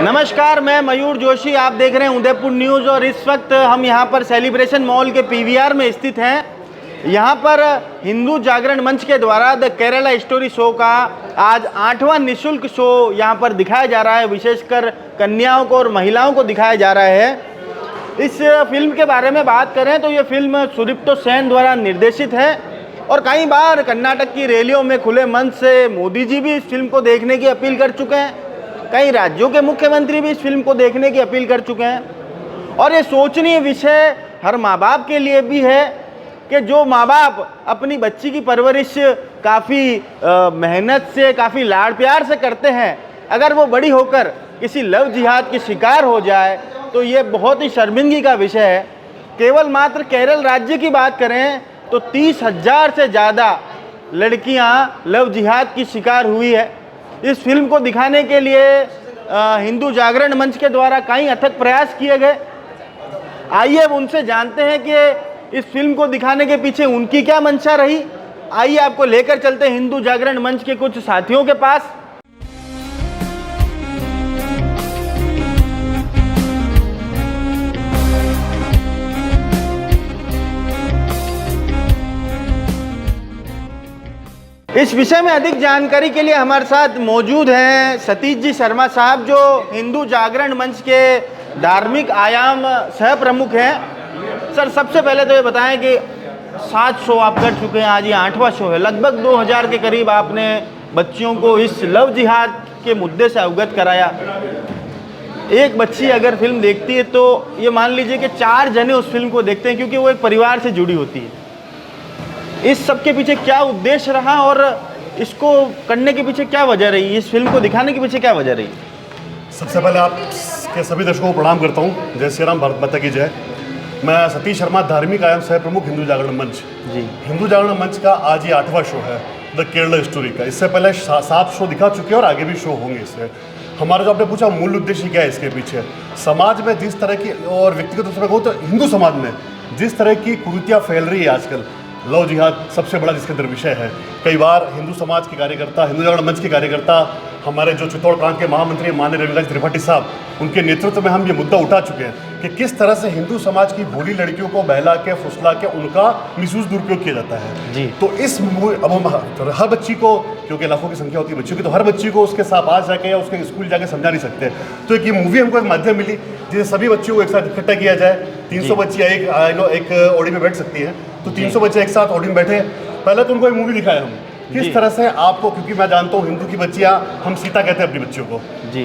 नमस्कार, मैं मयूर जोशी। आप देख रहे हैं उदयपुर न्यूज़ और इस वक्त हम यहाँ पर सेलिब्रेशन मॉल के पीवीआर में स्थित हैं। यहाँ पर हिंदू जागरण मंच के द्वारा द केरला स्टोरी शो का आज 8वां निःशुल्क शो यहाँ पर दिखाया जा रहा है। विशेषकर कन्याओं को और महिलाओं को दिखाया जा रहा है। इस फिल्म के बारे में बात करें तो ये फिल्म सुदीप्तो सेन द्वारा निर्देशित है और कई बार कर्नाटक की रैलियों में खुले मंच से मोदी जी भी इस फिल्म को देखने की अपील कर चुके हैं। कई राज्यों के मुख्यमंत्री भी इस फिल्म को देखने की अपील कर चुके हैं और ये सोचनीय विषय हर माँ बाप के लिए भी है कि जो माँ बाप अपनी बच्ची की परवरिश काफ़ी मेहनत से, काफ़ी लाड़ प्यार से करते हैं, अगर वो बड़ी होकर किसी लव जिहाद की शिकार हो जाए तो ये बहुत ही शर्मिंदगी का विषय है। केवल मात्र केरल राज्य की बात करें तो 30,000 से ज़्यादा लड़कियां लव जिहाद की शिकार हुई है। इस फिल्म को दिखाने के लिए हिंदू जागरण मंच के द्वारा कई अथक प्रयास किए गए। आइए अब उनसे जानते हैं कि इस फिल्म को दिखाने के पीछे उनकी क्या मंशा रही। आइए आपको लेकर चलते हैं हिंदू जागरण मंच के कुछ साथियों के पास। इस विषय में अधिक जानकारी के लिए हमारे साथ मौजूद हैं सतीश जी शर्मा साहब, जो हिंदू जागरण मंच के धार्मिक आयाम सह प्रमुख हैं। सर, सबसे पहले तो ये बताएं कि 7 शो आप कर चुके हैं, आज ये 8वां शो है। लगभग 2000 के करीब आपने बच्चियों को इस लव जिहाद के मुद्दे से अवगत कराया। एक बच्ची अगर फिल्म देखती है तो ये मान लीजिए कि 4 जने उस फिल्म को देखते हैं क्योंकि वो एक परिवार से जुड़ी होती है। इस सब के पीछे क्या उद्देश्य रहा और इसको करने के पीछे क्या वजह रही, इस फिल्म को दिखाने के पीछे क्या वजह रही? सबसे पहले आप के सभी दर्शकों को प्रणाम करता हूँ। जय श्री राम, भारत माता की जय। मैं सतीश शर्मा, धार्मिक आयाम सह प्रमुख हिंदू जागरण मंच। जी, हिंदू जागरण मंच का आज ये 8वां शो है द केरला स्टोरी का। इससे पहले 7 शो दिखा चुके हैं और आगे भी शो होंगे। इससे हमारा जो आपने पूछा मूल उद्देश्य क्या है इसके पीछे, समाज में जिस तरह की और व्यक्तिगत रूप से कहूँ तो हिंदू समाज में जिस तरह की कुरीतियाँ फैल रही है आजकल, लव जिहाद सबसे बड़ा जिसके अंदर विषय है। कई बार हिंदू समाज के कार्यकर्ता, हिंदू जागरण मंच के कार्यकर्ता, हमारे जो चित्तौड़ प्रांत के महामंत्री माननीय रविकांत त्रिपाठी साहब, उनके नेतृत्व में हम ये मुद्दा उठा चुके हैं कि किस तरह से हिंदू समाज की भोली लड़कियों को बहला के, फुसला के उनका मिसयूज दुरुपयोग किया जाता है। जी। तो इस अब हम हर बच्ची को, क्योंकि लाखों की संख्या होती है बच्चियों की, तो हर बच्ची को उसके साथ पास जाके या उसके स्कूल जाके समझा नहीं सकते। तो एक ये मूवी हमको एक माध्यम मिली जिसे सभी बच्चियों को एक साथ इकट्ठा किया जाए। 300 बच्चियाँ एक ऑडी में बैठ सकती हैं, तो 300 बच्चे एक साथ ऑडी में बैठे। पहले तो उनको एक मूवी दिखाया हम किस तरह से आपको, क्योंकि मैं जानता हूँ हिंदू की बच्चियाँ हम सीता कहते हैं अपनी बच्चियों को,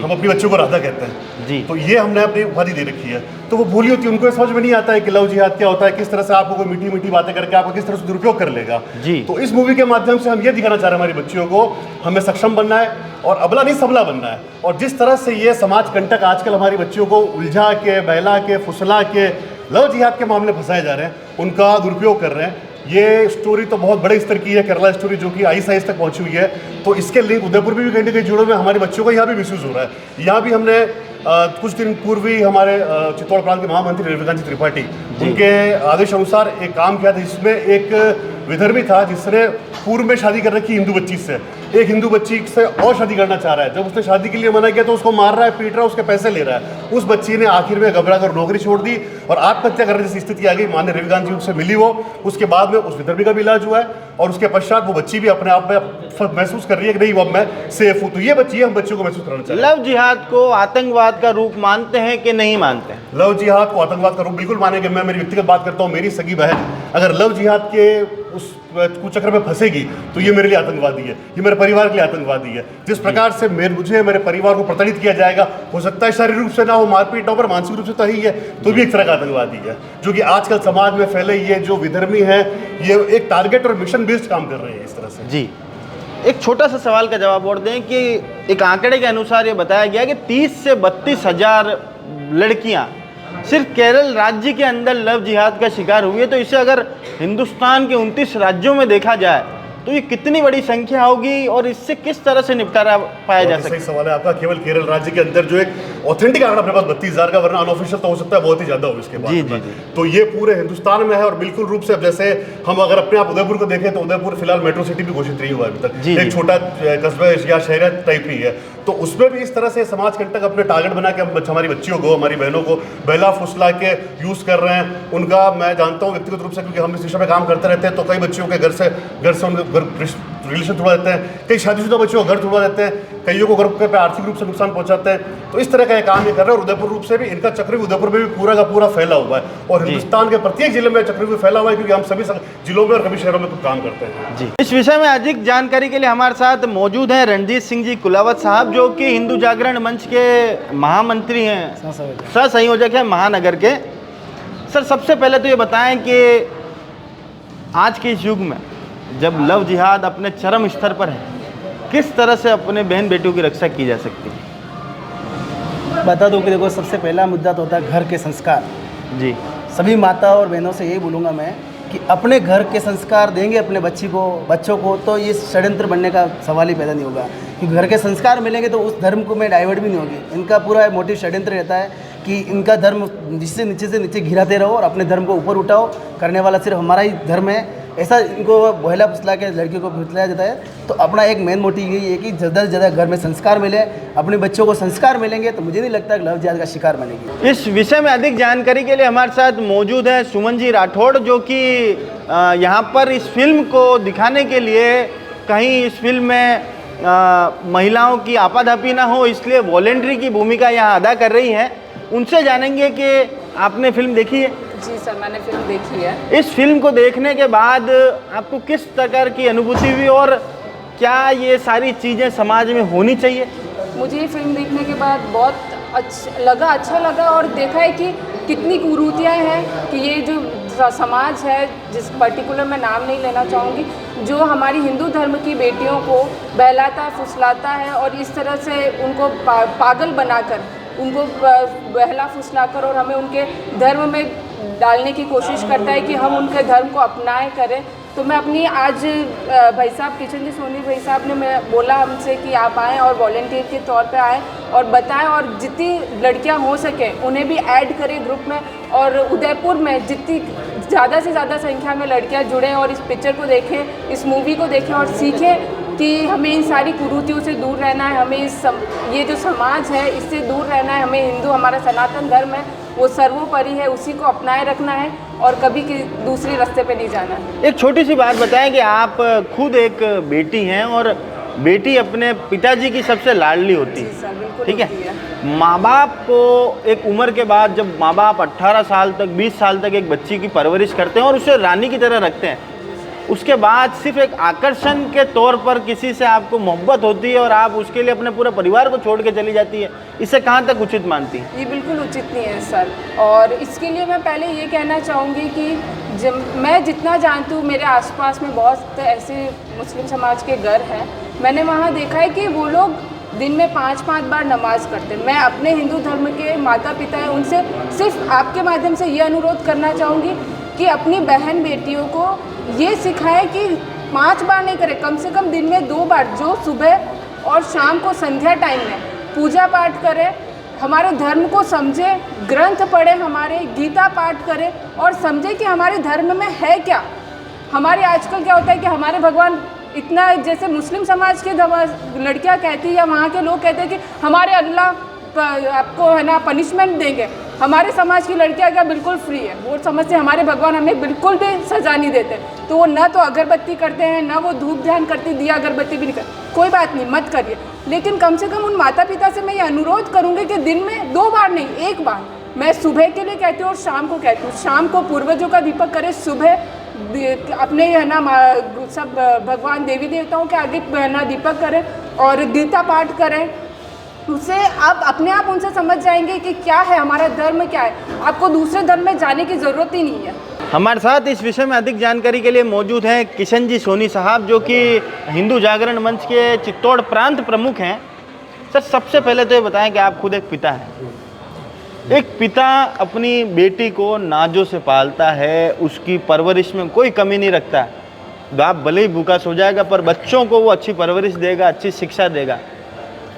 हम अपनी बच्चियों को राधा कहते हैं जी। तो ये हमने अपनी उपाधि दे रखी है। तो वो भूली होती है, उनको समझ में नहीं आता है कि लव जिहाद क्या होता है, किस तरह से आपको कोई मीठी मीठी बातें करके आपको किस तरह से दुरुपयोग कर लेगा जी। तो इस मूवी के माध्यम से हम ये दिखाना चाह रहे हैं हमारी बच्चियों को, हमें सक्षम बनना है और अबला नहीं सबला बनना है। और जिस तरह से ये समाज कंटक आजकल हमारी बच्चियों को उलझा के, बहला के, फुसला के लव जिहाद के मामले फंसाए जा रहे हैं, उनका दुरुपयोग कर रहे हैं। ये स्टोरी तो बहुत बड़े स्तर की है, केरला स्टोरी, जो कि ICIS तक पहुंची हुई है। तो इसके लिंक उदयपुर में भी कहीं ना कहीं जुड़े हुए हमारे बच्चों को यहाँ भी मिसयूज हो रहा है। यहाँ भी हमने कुछ दिन पूर्व ही हमारे चित्तौड़ प्रांत के महामंत्री रविकांत त्रिपाठी, उनके आदेश अनुसार एक काम किया था जिसमें एक विधर्मी था जिसने पूर्व में शादी कर रखी हिंदू बच्ची से, एक हिंदू बच्ची से और शादी करना चाह रहा है। जब उसने शादी के लिए मना किया तो उसको मार रहा है, पीट रहा है, उसके पैसे ले रहा है। उस बच्ची ने आखिर में घबरा कर नौकरी छोड़ दी और आत्महत्या करने जैसी स्थिति आ गई। माननीय रविकांत जी उनसे मिली वो, उसके बाद में उस विधर्मी का भी इलाज हुआ है और उसके पश्चात वो बच्ची भी अपने आप में महसूस कर रही है कि नहीं अब मैं सेफ हूँ। तो ये बच्ची हम बच्चों को महसूस कराना चाहिए। लव जिहाद को आतंकवाद का रूप मानते हैं कि नहीं मानते हैं? लव जिहाद को आतंकवाद का रूप बिल्कुल मानेंगे। मैं मेरी व्यक्तिगत बात करता हूँ, मेरी सगी बहन अगर लव जिहाद के उस कुचक्र में फंसेगी तो ये मेरे लिए आतंकवादी है, ये मेरे परिवार के लिए आतंकवादी है। जिस प्रकार से मुझे मेरे परिवार को प्रताड़ित किया जाएगा, हो सकता है शारीरिक रूप से ना हो, मारपीट ना हो, पर मानसिक रूप से तो ही है, तो भी एक तरह का आतंकवादी है। जो कि आजकल समाज में फैले ये जो विधर्मी है, ये एक टारगेट और मिशन बेस्ड काम कर रहे हैं इस तरह से जी। एक छोटा सा सवाल का जवाब और दें कि एक आंकड़े के अनुसार ये बताया गया कि 30 से 32,000 लड़कियां सिर्फ केरल राज्य के अंदर लव जिहाद का शिकार हुई है। तो इसे अगर हिंदुस्तान के 29 राज्यों में देखा जाए तो ये कितनी बड़ी संख्या होगी और इससे किस तरह से निपटारा पाया जा सकता है? सही सवाल है आपका। केवल केरल राज्य के अंदर जो एक ऑथेंटिक आंकड़ा अपने पास 32,000 का, वरना अनऑफिशियल तो हो सकता है बहुत ही ज्यादा हो इसके बाद। जी। तो ये पूरे हिंदुस्तान में है और बिल्कुल रूप से, अब जैसे हम अगर अपने आप उदयपुर को देखें तो उदयपुर फिलहाल मेट्रो सिटी भी घोषित नहीं हुआ अभी तक, एक छोटा कस्बा या शहर टाइप ही है। तो उसमें भी इस तरह से समाज कंटक अपने टारगेट बना के हमारी बच्चियों को, हमारी बहनों को बहला फुसला के यूज़ कर रहे हैं। उनका मैं जानता हूँ व्यक्तिगत रूप से, क्योंकि हम इस विषय में काम करते रहते हैं, तो कई बच्चियों के घर से उनके रिलेशन तोड़ा देते हैं, कई शादीशुदा बच्चों को घर तोड़ा देते हैं, कईयों को घर पे आर्थिक रूप से नुकसान पहुंचाते हैं। तो इस तरह का काम ये कर रहे हैं। और उदयपुर रूप से भी इनका चक्र उदयपुर में भी पूरा का पूरा फैला हुआ है, और हिंदुस्तान के प्रत्येक जिले में चक्र फैला हुआ है, क्योंकि हम सभी जिलों में और सभी शहरों में कुछ काम करते हैं। जी, इस विषय में अधिक जानकारी के लिए हमारे साथ मौजूद हैं रणजीत सिंह जी कुलावत साहब, जो कि हिंदू जागरण मंच के महामंत्री हैं, सह संयोजक हैं महानगर के। सर, सबसे पहले तो ये बताएं कि आज के इस युग में जब लव जिहाद अपने चरम स्तर पर है, किस तरह से अपने बहन बेटियों की रक्षा की जा सकती है? बता दूं कि देखो, सबसे पहला मुद्दा तो होता है घर के संस्कार। जी, सभी माता और बहनों से यही बोलूँगा मैं कि अपने घर के संस्कार देंगे अपने बच्चों को, तो ये षड्यंत्र बनने का सवाल ही पैदा नहीं होगा। क्योंकि घर के संस्कार मिलेंगे तो उस धर्म को में डाइवर्ट भी नहीं होगी। इनका पूरा मोटिव षड्यंत्र रहता है कि इनका धर्म जिससे नीचे से नीचे गिराते रहो और अपने धर्म को ऊपर उठाओ, करने वाला सिर्फ हमारा ही धर्म है, ऐसा इनको बहला फुसला के लड़कियों को फुसलाया जाता है। तो अपना एक मेन मोटिव यही है कि ज़्यादा से ज़्यादा घर में संस्कार मिले, अपने बच्चों को संस्कार मिलेंगे, तो मुझे नहीं लगता कि लव जिहाद का शिकार बनेगी। इस विषय में अधिक जानकारी के लिए हमारे साथ मौजूद है सुमन जी राठौड़, जो कि यहाँ पर इस फिल्म को दिखाने के लिए कहीं इस फिल्म में महिलाओं की आपाधापी ना हो, इसलिए वॉलेंट्री की भूमिका यहाँ अदा कर रही हैं। उनसे जानेंगे कि आपने फिल्म देखी है? जी सर, मैंने फिल्म देखी है। इस फिल्म को देखने के बाद आपको किस प्रकार की अनुभूति हुई, और क्या ये सारी चीज़ें समाज में होनी चाहिए? मुझे ये फिल्म देखने के बाद बहुत अच्छा लगा और देखा है कि कितनी कुरीतियाँ हैं, कि ये जो समाज है, जिस पर्टिकुलर मैं नाम नहीं लेना चाहूँगी, जो हमारी हिंदू धर्म की बेटियों को बहलाता फुसलाता है और इस तरह से उनको पागल बनाकर, उनको बहला फुसलाकर और हमें उनके धर्म में डालने की कोशिश करता है कि हम उनके धर्म को अपनाएं करें। तो मैं अपनी आज भाई साहब किशन जी सोनी भाई साहब ने मैं बोला हमसे कि आप आएँ और वॉलंटियर के तौर पे आएँ और बताएं, और जितनी लड़कियां हो सके उन्हें भी ऐड करें ग्रुप में, और उदयपुर में जितनी ज़्यादा से ज़्यादा संख्या में लड़कियां जुड़ें और इस पिक्चर को देखें, इस मूवी को देखें और सीखें कि हमें इन सारी कुरीतियों से दूर रहना है, हमें ये जो समाज है इससे दूर रहना है, हमें हिंदू हमारा सनातन धर्म है वो सर्वोपरि है, उसी को अपनाए रखना है और कभी दूसरे रास्ते पे नहीं जाना है। एक छोटी सी बात बताएं कि आप खुद एक बेटी हैं और बेटी अपने पिताजी की सबसे लाडली होती है, ठीक है? माँ बाप को एक उम्र के बाद, जब माँ बाप 18 साल तक 20 साल तक एक बच्ची की परवरिश करते हैं और उसे रानी की तरह रखते हैं, उसके बाद सिर्फ एक आकर्षण के तौर पर किसी से आपको मोहब्बत होती है और आप उसके लिए अपने पूरे परिवार को छोड़ के चली जाती है, इसे कहाँ तक उचित मानती हैं? ये बिल्कुल उचित नहीं है सर, और इसके लिए मैं पहले ये कहना चाहूँगी कि मैं जितना जानती हूँ, मेरे आसपास में बहुत ऐसे मुस्लिम समाज के घर हैं, मैंने वहाँ देखा है कि वो लोग दिन में 5-5 बार नमाज़ करते हैं। मैं अपने हिंदू धर्म के माता पिता हैं, उनसे सिर्फ आपके माध्यम से ये अनुरोध करना चाहूँगी कि अपनी बहन बेटियों को ये सिखाएं कि 5 बार नहीं करें, कम से कम दिन में 2 बार, जो सुबह और शाम को संध्या टाइम में पूजा पाठ करें, हमारे धर्म को समझें, ग्रंथ पढ़ें, हमारे गीता पाठ करें और समझें कि हमारे धर्म में है क्या। हमारे आजकल क्या होता है कि हमारे भगवान इतना, जैसे मुस्लिम समाज के लड़कियां कहती है या वहाँ के लोग कहते हैं कि हमारे अल्लाह आपको है ना पनिशमेंट देंगे, हमारे समाज की लड़कियां क्या बिल्कुल फ्री है, वो समझते हमारे भगवान हमें बिल्कुल भी सज़ा नहीं देते, तो वो ना तो अगरबत्ती करते हैं, ना वो धूप ध्यान करती, दिया अगरबत्ती भी नहीं करते। कोई बात नहीं, मत करिए, लेकिन कम से कम उन माता पिता से मैं ये अनुरोध करूँगी कि दिन में 2 बार नहीं, 1 बार, मैं सुबह के लिए कहती हूँ और शाम को कहती हूँ, शाम को पूर्वजों का दीपक करें, सुबह अपने है ना सब भगवान देवी देवताओं के आगे है ना दीपक करें और गीता पाठ करें। उससे आप अपने आप उनसे समझ जाएंगे कि क्या है हमारा धर्म, क्या है, आपको दूसरे धर्म में जाने की ज़रूरत ही नहीं है। हमारे साथ इस विषय में अधिक जानकारी के लिए मौजूद हैं किशन जी सोनी साहब, जो कि हिंदू जागरण मंच के चित्तौड़ प्रांत प्रमुख हैं। सर, सबसे पहले तो ये बताएं कि आप खुद एक पिता हैं। एक पिता अपनी बेटी को नाजों से पालता है, उसकी परवरिश में कोई कमी नहीं रखता है। बाप भले ही भूखा सो जाएगा पर बच्चों को वो अच्छी परवरिश देगा, अच्छी शिक्षा देगा।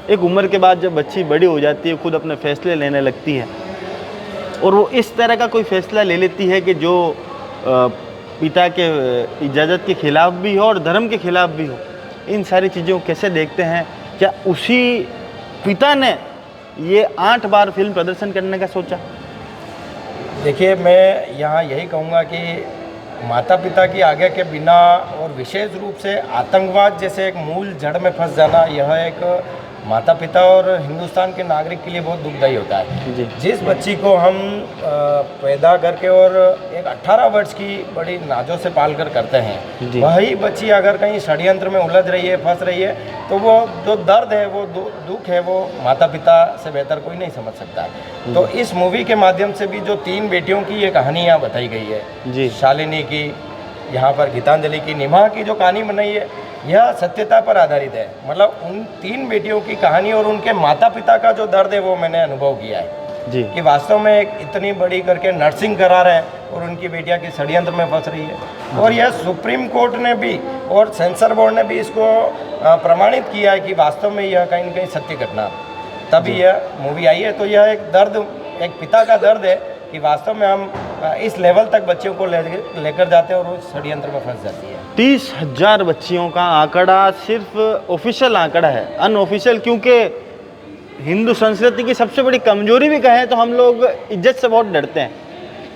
एक उम्र के बाद जब बच्ची बड़ी हो जाती है, खुद अपने फैसले लेने लगती है और वो इस तरह का कोई फैसला ले लेती है कि जो पिता के इजाज़त के खिलाफ भी हो और धर्म के खिलाफ भी हो, इन सारी चीज़ों को कैसे देखते हैं? क्या उसी पिता ने ये 8 बार फिल्म प्रदर्शन करने का सोचा? देखिए, मैं यहाँ यही कहूँगा कि माता पिता की आज्ञा के बिना और विशेष रूप से आतंकवाद जैसे एक मूल जड़ में फंस जाना, यह एक माता पिता और हिंदुस्तान के नागरिक के लिए बहुत दुखदायी होता है। जी। जिस बच्ची को हम पैदा करके और एक 18 वर्ष की बड़ी नाजों से पाल कर करते हैं, जी। वही बच्ची अगर कहीं षड्यंत्र में उलझ रही है, फंस रही है, तो वो जो दर्द है, वो दुख है, वो माता पिता से बेहतर कोई नहीं समझ सकता है। तो इस मूवी के माध्यम से भी जो 3 बेटियों की ये कहानी यहाँ बताई गई है, जी। शालिनी की, यहाँ पर गीतांजलि की, निमा की जो कहानी बनाई है, यह सत्यता पर आधारित है। मतलब उन 3 बेटियों की कहानी और उनके माता पिता का जो दर्द है वो मैंने अनुभव किया है जी। कि वास्तव में एक इतनी बड़ी करके नर्सिंग करा रहे हैं और उनकी बेटियां की षड्यंत्र में फंस रही है। और यह सुप्रीम कोर्ट ने भी और सेंसर बोर्ड ने भी इसको प्रमाणित किया है कि वास्तव में यह कहीं न कहीं सत्य घटना, तभी यह मूवी आई है। तो यह एक दर्द, एक पिता का दर्द है कि वास्तव में हम इस लेवल तक बच्चियों को लेकर जाते हैं और वो षड्यंत्र में फंस जाती है। 30,000 बच्चियों का आंकड़ा सिर्फ ऑफिशियल आंकड़ा है, अनऑफिशियल, क्योंकि हिंदू संस्कृति की सबसे बड़ी कमजोरी भी कहें तो हम लोग इज्जत से बहुत डरते हैं।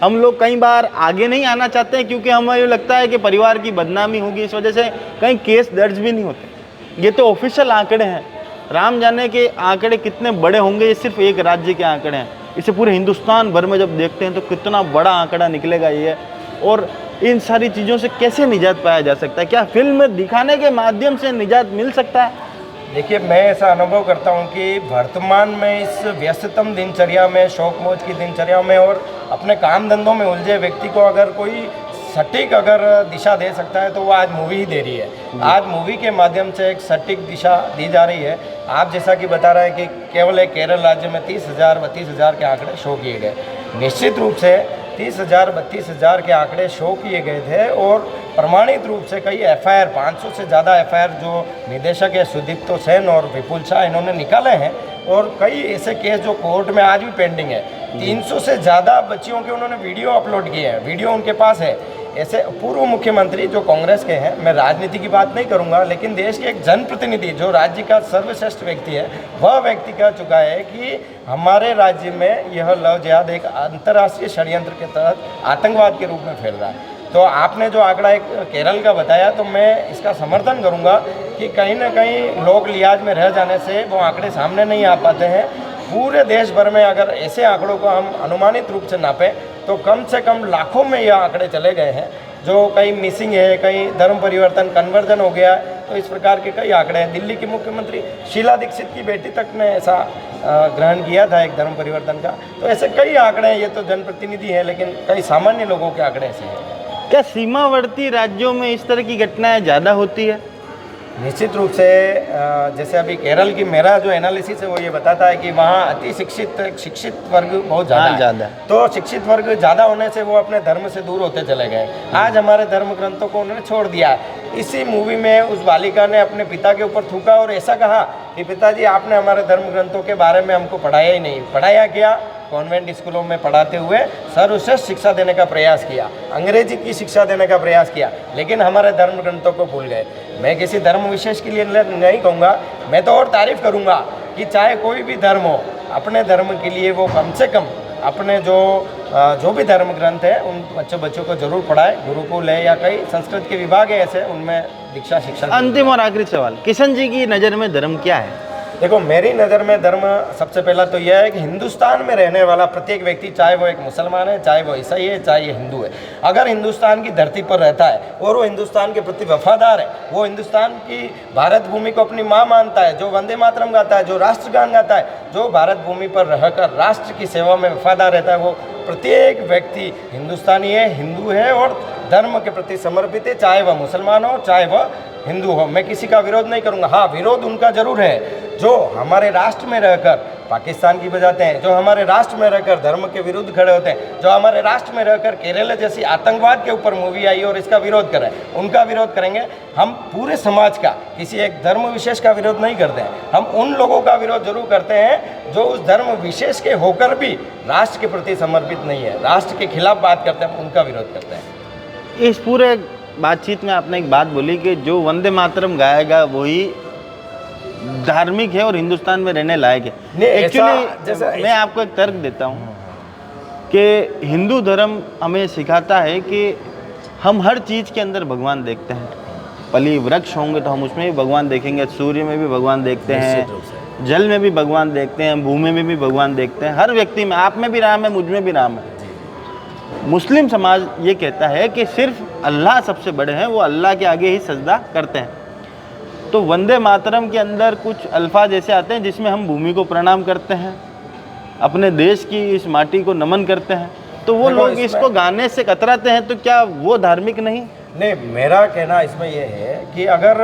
हम लोग कई बार आगे नहीं आना चाहते हैं क्योंकि हमें ये लगता है कि परिवार की बदनामी होगी, इस वजह से कहीं केस दर्ज भी नहीं होते। ये तो ऑफिशियल आंकड़े हैं, राम जाने के आंकड़े कितने बड़े होंगे। ये सिर्फ एक राज्य के आंकड़े हैं, इसे पूरे हिंदुस्तान भर में जब देखते हैं तो कितना बड़ा आंकड़ा निकलेगा ये। और इन सारी चीज़ों से कैसे निजात पाया जा सकता है? क्या फिल्म में दिखाने के माध्यम से निजात मिल सकता है? देखिए, मैं ऐसा अनुभव करता हूँ कि वर्तमान में इस व्यस्ततम दिनचर्या में, शौक मौज की दिनचर्या में और अपने काम धंधों में उलझे व्यक्ति को अगर कोई सटीक अगर दिशा दे सकता है तो वो आज मूवी ही दे रही है। आज मूवी के माध्यम से एक सटीक दिशा दी जा रही है। आप जैसा कि बता रहे हैं कि केवल एक केरल राज्य में 30,000 32,000 के आंकड़े शो किए गए। निश्चित रूप से 30,000 32,000 के आंकड़े शो किए गए थे और प्रमाणित रूप से कई FIR, 500 से ज़्यादा FIR जो निदेशक है सुदीप्तो सेन और विपुल शाह, इन्होंने निकाले हैं। और कई ऐसे केस जो कोर्ट में आज भी पेंडिंग है। 300 से ज़्यादा बच्चियों के उन्होंने वीडियो अपलोड किए हैं, वीडियो उनके पास है। ऐसे पूर्व मुख्यमंत्री जो कांग्रेस के हैं, मैं राजनीति की बात नहीं करूंगा, लेकिन देश के एक जनप्रतिनिधि जो राज्य का सर्वश्रेष्ठ व्यक्ति है, वह व्यक्ति कह चुका है कि हमारे राज्य में यह लव जिहाद एक अंतर्राष्ट्रीय षड्यंत्र के तहत आतंकवाद के रूप में फैल रहा है। तो आपने जो आंकड़ा एक केरल का बताया, तो मैं इसका समर्थन करूंगा कि कहीं ना कहीं लोक लिहाज में रह जाने से वो आंकड़े सामने नहीं आ पाते हैं। पूरे देश भर में अगर ऐसे आंकड़ों को हम अनुमानित रूप से नापें तो कम से कम लाखों में यह आंकड़े चले गए हैं, जो कहीं मिसिंग है, कहीं धर्म परिवर्तन कन्वर्जन हो गया है। तो इस प्रकार के कई आंकड़े हैं। दिल्ली की मुख्यमंत्री शीला दीक्षित की बेटी तक ने ऐसा ग्रहण किया था एक धर्म परिवर्तन का। तो ऐसे कई आंकड़े हैं। ये तो जनप्रतिनिधि हैं, लेकिन कई सामान्य लोगों के आंकड़े ऐसे हैं। क्या सीमावर्ती राज्यों में इस तरह की घटनाएं ज़्यादा होती है? निश्चित रूप से जैसे अभी केरल की मेरा जो एनालिसिस है वो ये बताता है कि वहाँ अति शिक्षित वर्ग बहुत ज़्यादा है। तो शिक्षित वर्ग ज़्यादा होने से वो अपने धर्म से दूर होते चले गए। आज हमारे धर्म ग्रंथों को उन्होंने छोड़ दिया। इसी मूवी में उस बालिका ने अपने पिता के ऊपर थूका और ऐसा कहा कि पिताजी, आपने हमारे धर्म ग्रंथों के बारे में हमको पढ़ाया ही नहीं। पढ़ाया क्या? कॉन्वेंट स्कूलों में पढ़ाते हुए सर्वश्रेष्ठ शिक्षा देने का प्रयास किया, अंग्रेजी की शिक्षा देने का प्रयास किया, लेकिन हमारे धर्म ग्रंथों को भूल गए। मैं किसी धर्म विशेष के लिए नहीं कहूँगा, मैं तो और तारीफ करूँगा कि चाहे कोई भी धर्म हो, अपने धर्म के लिए वो कम से कम अपने जो भी धर्म ग्रंथ है उन बच्चों को जरूर पढ़ाए। गुरुकुल है या कई संस्कृत के विभाग है ऐसे, उनमें दीक्षा शिक्षा। अंतिम और आखिरी सवाल, किशन जी की नज़र में धर्म क्या है? देखो, मेरी नज़र में धर्म सबसे पहला तो यह है कि हिंदुस्तान में रहने वाला प्रत्येक व्यक्ति, चाहे वो एक मुसलमान है, चाहे वो ईसाई है, चाहे ये हिंदू है, अगर हिंदुस्तान की धरती पर रहता है और वो हिंदुस्तान के प्रति वफादार है, वो हिंदुस्तान की भारत भूमि को अपनी माँ मानता है, जो वंदे मातरम गाता है, जो राष्ट्रगान गाता है, जो भारत भूमि पर रहकर राष्ट्र की सेवा में वफादार रहता है, वो प्रत्येक व्यक्ति हिंदुस्तानी है, हिंदू है और धर्म के प्रति समर्पित है, चाहे वह मुसलमान हो चाहे वह हिंदू हो। मैं किसी का विरोध नहीं करूंगा। हाँ, विरोध उनका जरूर है जो हमारे राष्ट्र में रहकर पाकिस्तान की बजाते हैं, जो हमारे राष्ट्र में रहकर धर्म के विरुद्ध खड़े होते हैं, जो हमारे राष्ट्र में रहकर केरल जैसी आतंकवाद के ऊपर मूवी आई और इसका विरोध कर रहे हैं, उनका विरोध करेंगे। हम पूरे समाज का, किसी एक धर्म विशेष का विरोध नहीं करते हैं। हम उन लोगों का विरोध जरूर करते हैं जो उस धर्म विशेष के होकर भी राष्ट्र के प्रति समर्पित नहीं है, राष्ट्र के खिलाफ बात करते हैं, उनका विरोध करते हैं। इस पूरे बातचीत में आपने एक बात बोली कि जो वंदे मातरम गाएगा वही धार्मिक है और हिंदुस्तान में रहने लायक है। नहीं, ऐसा एक्चुअली जैसा मैं आपको एक तर्क देता हूँ कि हिंदू धर्म हमें सिखाता है कि हम हर चीज़ के अंदर भगवान देखते हैं। फली वृक्ष होंगे तो हम उसमें भी भगवान देखेंगे, सूर्य में भी भगवान देखते हैं, जल में भी भगवान देखते हैं, भूमि में भी भगवान देखते हैं, हर व्यक्ति में, आप में भी राम है, मुझ में भी राम है। मुस्लिम समाज ये कहता है कि सिर्फ अल्लाह सबसे बड़े हैं, वो अल्लाह के आगे ही सजदा करते हैं। तो वंदे मातरम के अंदर कुछ अल्फाज ऐसे आते हैं जिसमें हम भूमि को प्रणाम करते हैं, अपने देश की इस माटी को नमन करते हैं, तो वो लोग इसको गाने से कतराते हैं, तो क्या वो धार्मिक नहीं? नहीं, मेरा कहना इसमें यह है कि अगर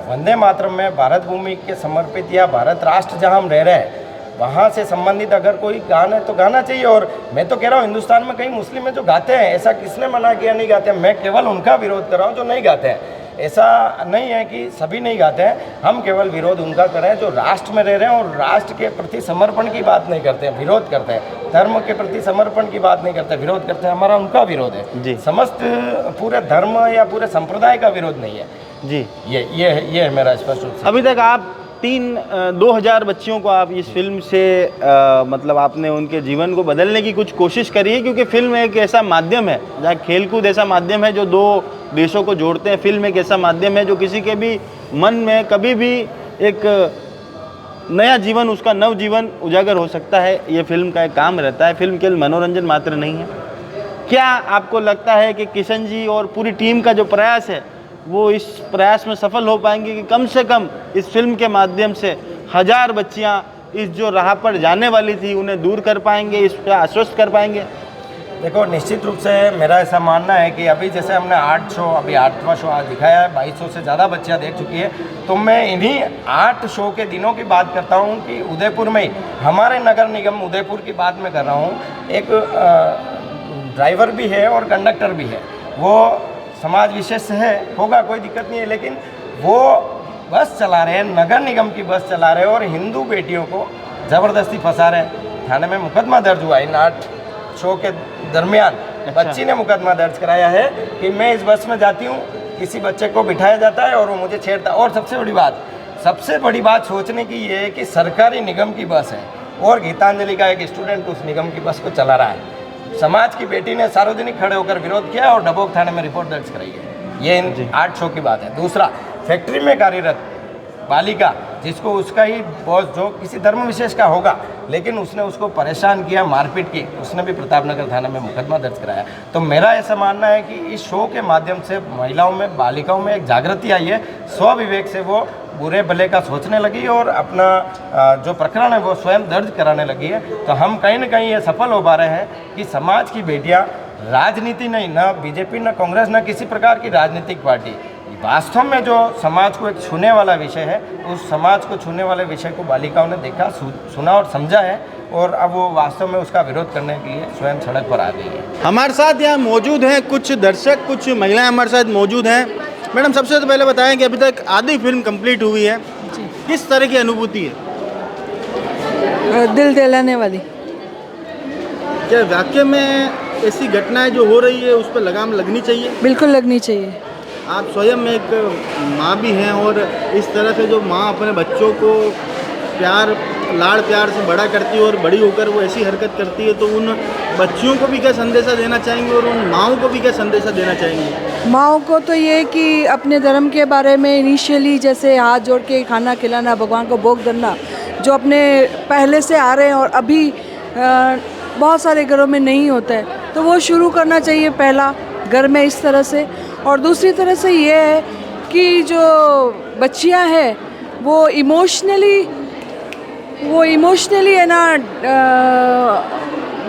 वंदे मातरम में भारत भूमि के समर्पित या भारत राष्ट्र जहां हम रह रहे हैं वहाँ से संबंधित अगर कोई गाना है तो गाना चाहिए। और मैं तो कह रहा हूँ हिंदुस्तान में कई मुस्लिम हैं जो गाते हैं, ऐसा किसने मना किया नहीं गाते हैं। मैं केवल उनका विरोध कर रहा हूँ जो नहीं गाते हैं। ऐसा नहीं है कि सभी नहीं गाते हैं, हम केवल विरोध उनका कर रहे हैं जो राष्ट्र में रह रहे हैं और राष्ट्र के प्रति समर्पण की बात नहीं करते हैं, विरोध करते हैं। धर्म के प्रति समर्पण की बात नहीं करते, विरोध करते हैं। हमारा उनका विरोध है, समस्त पूरे धर्म या पूरे संप्रदाय का विरोध नहीं है जी। ये है मेरा स्पष्ट रूप से। अभी तक आप 2000 बच्चियों को आप इस फिल्म से मतलब आपने उनके जीवन को बदलने की कुछ कोशिश करी है, क्योंकि फिल्म एक ऐसा माध्यम है जहाँ खेलकूद ऐसा माध्यम है जो दो देशों को जोड़ते हैं। फिल्म एक ऐसा माध्यम है जो किसी के भी मन में कभी भी एक नया जीवन, उसका नव जीवन उजागर हो सकता है। ये फिल्म का एक काम रहता है, फिल्म केवल मनोरंजन मात्र नहीं है। क्या आपको लगता है कि किशन जी और पूरी टीम का जो प्रयास है वो इस प्रयास में सफल हो पाएंगे कि कम से कम इस फिल्म के माध्यम से 1000 बच्चियां इस जो राह पर जाने वाली थी उन्हें दूर कर पाएंगे, इस पर आश्वस्त कर पाएंगे? देखो, निश्चित रूप से मेरा ऐसा मानना है कि अभी जैसे हमने 8 शो, अभी 8वां शो आज दिखाया है, 2200 से ज़्यादा बच्चियाँ देख चुकी है। तो मैं इन्हीं 8 शो के दिनों की बात करता हूँ कि उदयपुर में ही हमारे नगर निगम उदयपुर की बात मैं कर रहा हूँ। एक ड्राइवर भी है और कंडक्टर भी है, वो समाज विशेष है, होगा, कोई दिक्कत नहीं है, लेकिन वो बस चला रहे हैं, नगर निगम की बस चला रहे हैं और हिंदू बेटियों को ज़बरदस्ती फंसा रहे हैं। थाने में मुकदमा दर्ज हुआ इन 8 शो के दरमियान। बच्ची ने मुकदमा दर्ज कराया है कि मैं इस बस में जाती हूँ, किसी बच्चे को बिठाया जाता है और वो मुझे छेड़ता है। और सबसे बड़ी बात सोचने की ये है कि सरकारी निगम की बस है और गीतांजलि का एक स्टूडेंट उस निगम की बस को चला रहा है। समाज की बेटी ने सार्वजनिक खड़े होकर विरोध किया और डबोक थाने में रिपोर्ट दर्ज कराई है। ये इन 8 शो की बात है। दूसरा, फैक्ट्री में कार्यरत बालिका जिसको उसका ही बॉस जो किसी धर्म विशेष का होगा, लेकिन उसने उसको परेशान किया, मारपीट की, उसने भी प्रतापनगर थाने में मुकदमा दर्ज कराया। तो मेरा ऐसा मानना है कि इस शो के माध्यम से महिलाओं में, बालिकाओं में एक जागृति आई है। स्वविवेक से वो बुरे भले का सोचने लगी और अपना जो प्रकरण है वो स्वयं दर्ज कराने लगी है। तो हम कहीं ना कहीं ये सफल हो पा रहे हैं कि समाज की बेटियां, राजनीति नहीं, ना बीजेपी, ना कांग्रेस, ना किसी प्रकार की राजनीतिक पार्टी, वास्तव में जो समाज को एक छूने वाला विषय है, उस समाज को छूने वाले विषय को बालिकाओं ने देखा, सुना और समझा है और अब वो वास्तव में उसका विरोध करने के लिए स्वयं सड़क पर आ गई है। हमारे साथ यहाँ मौजूद हैं कुछ दर्शक, कुछ महिलाएं हमारे साथ मौजूद हैं। मैडम, सबसे तो पहले बताएं कि अभी तक आधी फिल्म कंप्लीट हुई है, किस तरह की अनुभूति है? दिल दहलाने वाली। क्या वाकई में ऐसी घटनाएं जो हो रही है उस पर लगाम लगनी चाहिए? बिल्कुल लगनी चाहिए। आप स्वयं एक माँ भी हैं और इस तरह से जो माँ अपने बच्चों को लाड़ प्यार से बड़ा करती है और बड़ी होकर वो ऐसी हरकत करती है, तो उन बच्चियों को भी क्या संदेशा देना चाहेंगे और उन माँओं को भी क्या संदेशा देना चाहेंगे? माँओं को तो ये कि अपने धर्म के बारे में इनिशियली जैसे हाथ जोड़ के खाना खिलाना, भगवान को भोग धरना, जो अपने पहले से आ रहे हैं और अभी बहुत सारे घरों में नहीं होता है, तो वो शुरू करना चाहिए पहला घर में इस तरह से। और दूसरी तरह से ये है कि जो बच्चियां हैं वो इमोशनली है ना,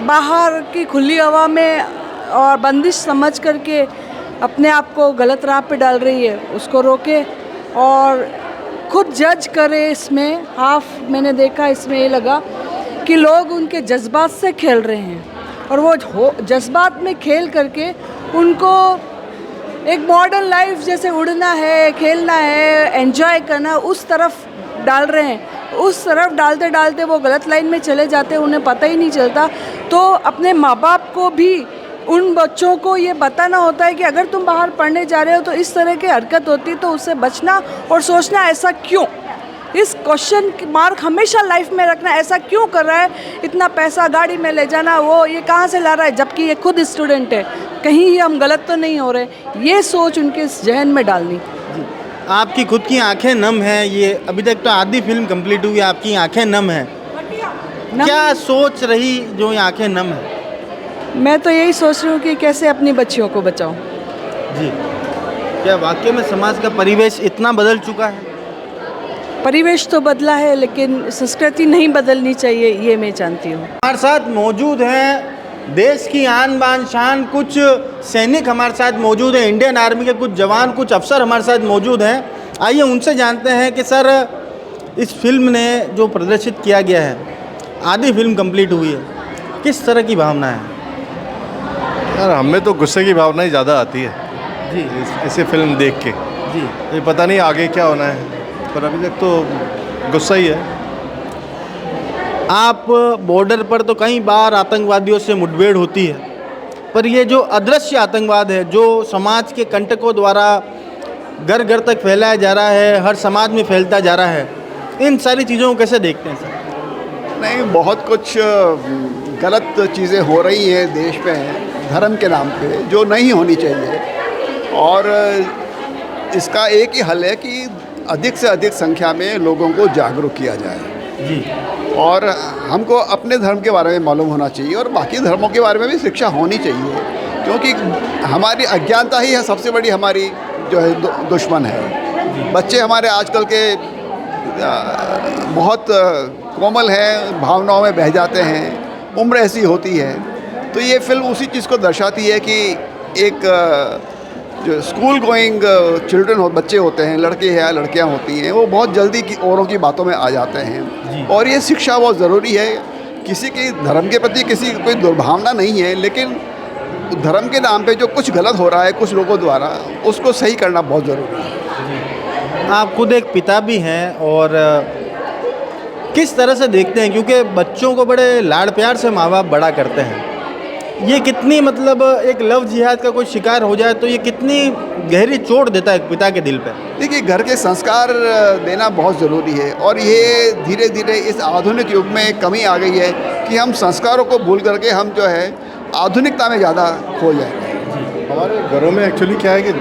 बाहर की खुली हवा में और बंदिश समझ करके अपने आप को गलत राह पे डाल रही है, उसको रोके और खुद जज करे। इसमें मैंने देखा, इसमें ये लगा कि लोग उनके जज्बात से खेल रहे हैं और वो जज्बात में खेल करके उनको एक मॉडर्न लाइफ जैसे उड़ना है, खेलना है, एंजॉय करना, उस तरफ डाल रहे हैं। उस तरफ डालते डालते वो गलत लाइन में चले जाते हैं, उन्हें पता ही नहीं चलता। तो अपने माँ बाप को भी उन बच्चों को ये बताना होता है कि अगर तुम बाहर पढ़ने जा रहे हो तो इस तरह की हरकत होती है तो उससे बचना और सोचना ऐसा क्यों, इस क्वेश्चन मार्क हमेशा लाइफ में रखना, ऐसा क्यों कर रहा है, इतना पैसा गाड़ी में ले जाना, वो ये कहाँ से ला रहा है, जबकि ये खुद स्टूडेंट है, कहीं ये हम गलत तो नहीं हो रहे, ये सोच उनके जहन में डालनी। आपकी खुद की आंखें नम हैं, ये अभी तक तो आधी फिल्म कंप्लीट हुई, आपकी आंखें नम हैं, क्या सोच रही जो ये आंखें नम है? मैं तो यही सोच रही हूँ कि कैसे अपनी बच्चियों को बचाऊँ। जी, क्या वाकई में समाज का परिवेश इतना बदल चुका है? परिवेश तो बदला है, लेकिन संस्कृति नहीं बदलनी चाहिए, ये मैं जानती हूँ। हमारे साथ मौजूद हैं देश की आन बान शान कुछ सैनिक हमारे साथ मौजूद हैं, इंडियन आर्मी के कुछ जवान, कुछ अफसर हमारे साथ मौजूद हैं। आइए उनसे जानते हैं कि सर, इस फिल्म ने जो प्रदर्शित किया गया है, आधी फिल्म कंप्लीट हुई है, किस तरह की भावना है? यार हमें तो गुस्से की भावना ही ज़्यादा आती है जी ऐसे फिल्म देख के। जी, ये पता नहीं आगे क्या होना है, पर अभी तक तो गुस्सा ही है। आप बॉर्डर पर तो कई बार आतंकवादियों से मुठभेड़ होती है, पर ये जो अदृश्य आतंकवाद है, जो समाज के कंटकों द्वारा घर घर तक फैलाया जा रहा है, हर समाज में फैलता जा रहा है, इन सारी चीज़ों को कैसे देखते हैं सर? नहीं, बहुत कुछ गलत चीज़ें हो रही हैं देश में धर्म के नाम पे, जो नहीं होनी चाहिए, और इसका एक ही हल है कि अधिक से अधिक संख्या में लोगों को जागरूक किया जाए। जी, और हमको अपने धर्म के बारे में मालूम होना चाहिए और बाकी धर्मों के बारे में भी शिक्षा होनी चाहिए, क्योंकि हमारी अज्ञानता ही है सबसे बड़ी हमारी जो है दुश्मन है। बच्चे हमारे आजकल के बहुत कोमल हैं, भावनाओं में बह जाते हैं, उम्र ऐसी होती है। तो ये फिल्म उसी चीज़ को दर्शाती है कि एक जो स्कूल गोइंग चिल्ड्रन बच्चे होते हैं, लड़के या लड़कियां होती हैं, वो बहुत जल्दी की औरों की बातों में आ जाते हैं, और ये शिक्षा बहुत ज़रूरी है। किसी के धर्म के प्रति किसी कोई दुर्भावना नहीं है, लेकिन धर्म के नाम पे जो कुछ गलत हो रहा है कुछ लोगों द्वारा, उसको सही करना बहुत ज़रूरी है। आप खुद एक पिता भी हैं, और किस तरह से देखते हैं, क्योंकि बच्चों को बड़े लाड़ प्यार से माँ बाप बड़ा करते हैं, ये कितनी मतलब एक लव जिहाद का कोई शिकार हो जाए तो ये कितनी गहरी चोट देता है एक पिता के दिल पे? देखिए, घर के संस्कार देना बहुत ज़रूरी है, और ये धीरे धीरे इस आधुनिक युग में कमी आ गई है कि हम संस्कारों को भूल करके हम जो है आधुनिकता में ज़्यादा खो जाए। हमारे घरों में एक्चुअली क्या है कि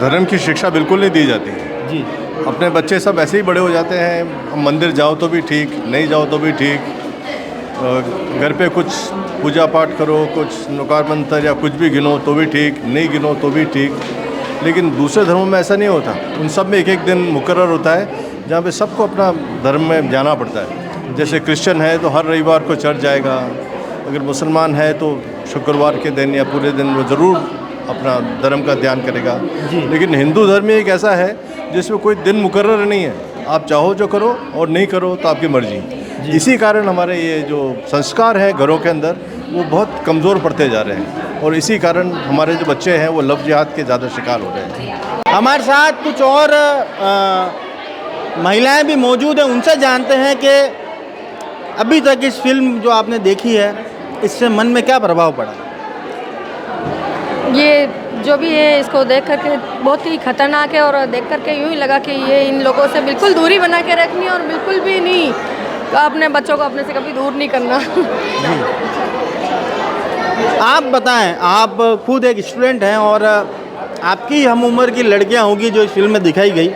धर्म की शिक्षा बिल्कुल नहीं दी जाती है। जी, अपने बच्चे सब ऐसे ही बड़े हो जाते हैं, मंदिर जाओ तो भी ठीक, नहीं जाओ तो भी ठीक, घर पे कुछ पूजा पाठ करो, कुछ नुकार मंत्र या कुछ भी गिनो तो भी ठीक, नहीं गिनो तो भी ठीक। लेकिन दूसरे धर्मों में ऐसा नहीं होता, उन सब में एक एक दिन मुकर्रर होता है जहाँ पे सबको अपना धर्म में जाना पड़ता है। जैसे क्रिश्चियन है तो हर रविवार को चर्च जाएगा, अगर मुसलमान है तो शुक्रवार के दिन या पूरे दिन वो ज़रूर अपना धर्म का ध्यान करेगा। लेकिन हिंदू धर्म में एक ऐसा है जिसमें कोई दिन मुकर्रर नहीं है, आप चाहो जो करो और नहीं करो तो आपकी मर्जी। इसी कारण हमारे ये जो संस्कार हैं घरों के अंदर वो बहुत कमज़ोर पड़ते जा रहे हैं, और इसी कारण हमारे जो बच्चे हैं वो लव जिहाद के ज़्यादा शिकार हो रहे हैं। हमारे साथ कुछ और महिलाएं भी मौजूद हैं, उनसे जानते हैं कि अभी तक इस फिल्म जो आपने देखी है, इससे मन में क्या प्रभाव पड़ा? ये जो भी है इसको देख करके बहुत ही खतरनाक है, और देख करके यूँ ही लगा कि ये इन लोगों से बिल्कुल दूरी बना के रखनी है, और बिल्कुल भी नहीं अपने बच्चों को अपने से कभी दूर नहीं करना। आप बताएं, आप खुद एक स्टूडेंट हैं और आपकी हम उम्र की लड़कियां होगी जो इस फिल्म में दिखाई गई,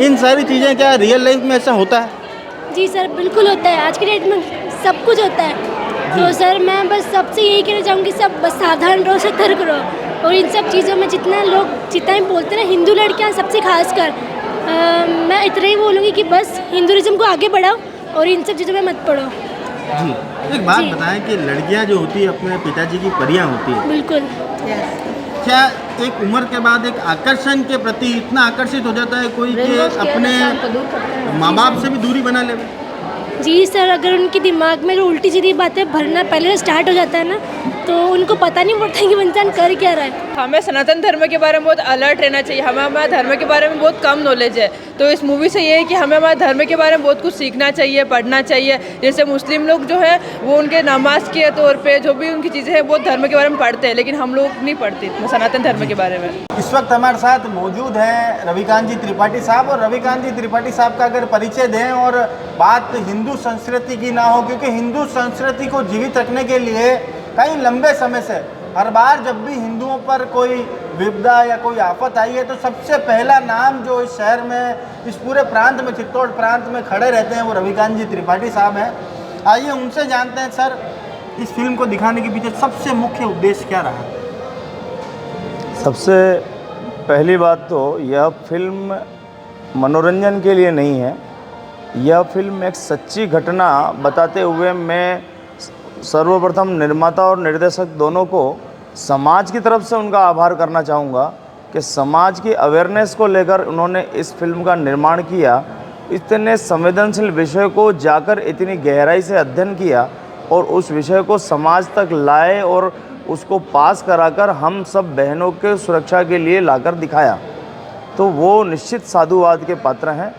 इन सारी चीज़ें क्या रियल लाइफ में ऐसा होता है? जी सर, बिल्कुल होता है, आज के डेट में सब कुछ होता है। तो सर मैं बस सबसे यही कहना चाहूँगी, सब बस सावधान रहो, सतर्क रहो, और इन सब चीज़ों में जितना ही बोलते हैं ना, हिंदू लड़कियाँ सबसे खास कर, मैं इतना ही बोलूँगी कि बस हिंदुइज्म को आगे बढ़ाओ और इन सब चीज़ों में मत पड़ो। जी, एक बात बताएं कि लड़कियां जो होती है अपने पिताजी की परियां होती है, बिल्कुल। क्या एक उम्र के बाद एक आकर्षण के प्रति इतना आकर्षित हो जाता है कोई कि अपने माँ बाप से भी दूरी बना ले? जी सर, अगर उनके दिमाग में उल्टी सीधी बातें भरना पहले स्टार्ट हो जाता है ना, तो उनको पता नहीं पड़ता कि इंसान कर क्या रहा है। हमें सनातन धर्म के बारे में बहुत अलर्ट रहना चाहिए, हमें हमारे धर्म के बारे में बहुत कम नॉलेज है, तो इस मूवी से ये है कि हमें हमारे धर्म के बारे में बहुत कुछ सीखना चाहिए, पढ़ना चाहिए। जैसे मुस्लिम लोग जो है वो उनके नमाज के तौर पे जो भी उनकी चीज़ें हैं वो धर्म के बारे में पढ़ते हैं, लेकिन हम लोग नहीं पढ़ते सनातन धर्म के बारे में। इस वक्त हमारे साथ मौजूद हैं रविकांत जी त्रिपाठी साहब, और रविकांत जी त्रिपाठी साहब का अगर परिचय दें और बात हिंदू संस्कृति की ना हो, क्योंकि हिंदू संस्कृति को जीवित रखने के लिए कई लंबे समय से हर बार जब भी हिंदुओं पर कोई विपदा या कोई आफत आई है तो सबसे पहला नाम जो इस शहर में, इस पूरे प्रांत में, चित्तौड़ प्रांत में खड़े रहते हैं वो रविकांत जी त्रिपाठी साहब हैं। आइए उनसे जानते हैं, सर इस फिल्म को दिखाने के पीछे सबसे मुख्य उद्देश्य क्या रहा? सबसे पहली बात तो यह फिल्म मनोरंजन के लिए नहीं है, यह फिल्म एक सच्ची घटना बताते हुए मैं सर्वप्रथम निर्माता और निर्देशक दोनों को समाज की तरफ से उनका आभार करना चाहूँगा कि समाज की अवेयरनेस को लेकर उन्होंने इस फिल्म का निर्माण किया। इतने संवेदनशील विषय को जाकर इतनी गहराई से अध्ययन किया और उस विषय को समाज तक लाए और उसको पास कराकर हम सब बहनों के सुरक्षा के लिए लाकर दिखाया, तो वो निश्चित साधुवाद के पात्र हैं।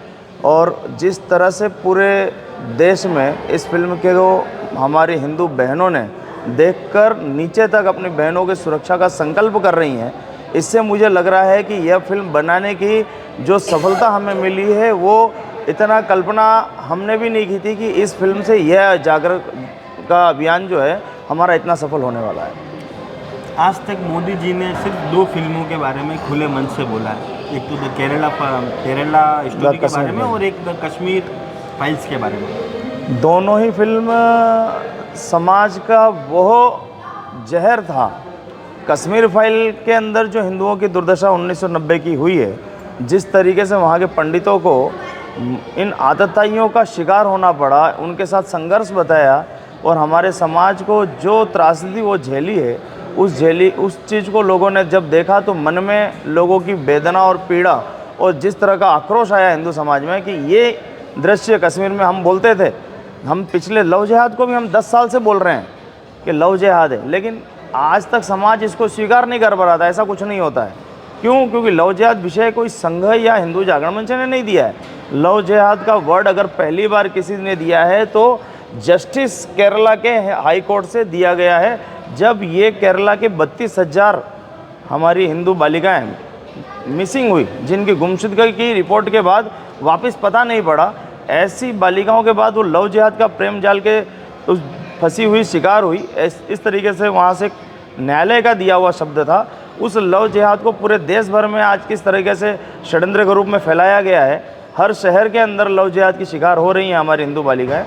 और जिस तरह से पूरे देश में इस फिल्म के वो हमारी हिंदू बहनों ने देखकर नीचे तक अपनी बहनों की सुरक्षा का संकल्प कर रही हैं, इससे मुझे लग रहा है कि यह फिल्म बनाने की जो सफलता हमें मिली है वो इतना कल्पना हमने भी नहीं की थी कि इस फिल्म से यह जागरण का अभियान जो है हमारा इतना सफल होने वाला है। आज तक मोदी जी ने सिर्फ 2 फिल्मों के बारे में खुले मन से बोला है, एक तो द केरला स्टोरी के बारे में और एक द कश्मीर फाइल्स के बारे में। दोनों ही फिल्म समाज का वो जहर था। कश्मीर फाइल के अंदर जो हिंदुओं की दुर्दशा 1990 की हुई है, जिस तरीके से वहाँ के पंडितों को इन आतताइयों का शिकार होना पड़ा, उनके साथ संघर्ष बताया और हमारे समाज को जो त्रासदी वो झेली है, उस चीज़ को लोगों ने जब देखा तो मन में लोगों की वेदना और पीड़ा और जिस तरह का आक्रोश आया हिंदू समाज में कि ये दृश्य कश्मीर में हम बोलते थे, हम पिछले लव जिहाद को भी हम 10 साल से बोल रहे हैं कि लव जिहाद है, लेकिन आज तक समाज इसको स्वीकार नहीं कर पा रहा था। ऐसा कुछ नहीं होता है। क्यों? क्योंकि लव जिहाद विषय कोई संघ या हिंदू जागरण मंच ने नहीं दिया है। लव जिहाद का वर्ड अगर पहली बार किसी ने दिया है तो जस्टिस केरला के हाई कोर्ट से दिया गया है, जब ये केरला के 32,000 हमारी हिंदू बालिकाएं मिसिंग हुई, जिनकी गुमशुदगी की रिपोर्ट के बाद वापस पता नहीं पड़ा, ऐसी बालिकाओं के बाद वो लव जिहाद का प्रेम जाल के उस फंसी हुई शिकार हुई। इस तरीके से वहाँ से न्यायालय का दिया हुआ शब्द था। उस लव जिहाद को पूरे देश भर में आज किस तरीके से षड्यंत्र के रूप में फैलाया गया है, हर शहर के अंदर लव जिहाद की शिकार हो रही हैं हमारी हिंदू बालिकाएं,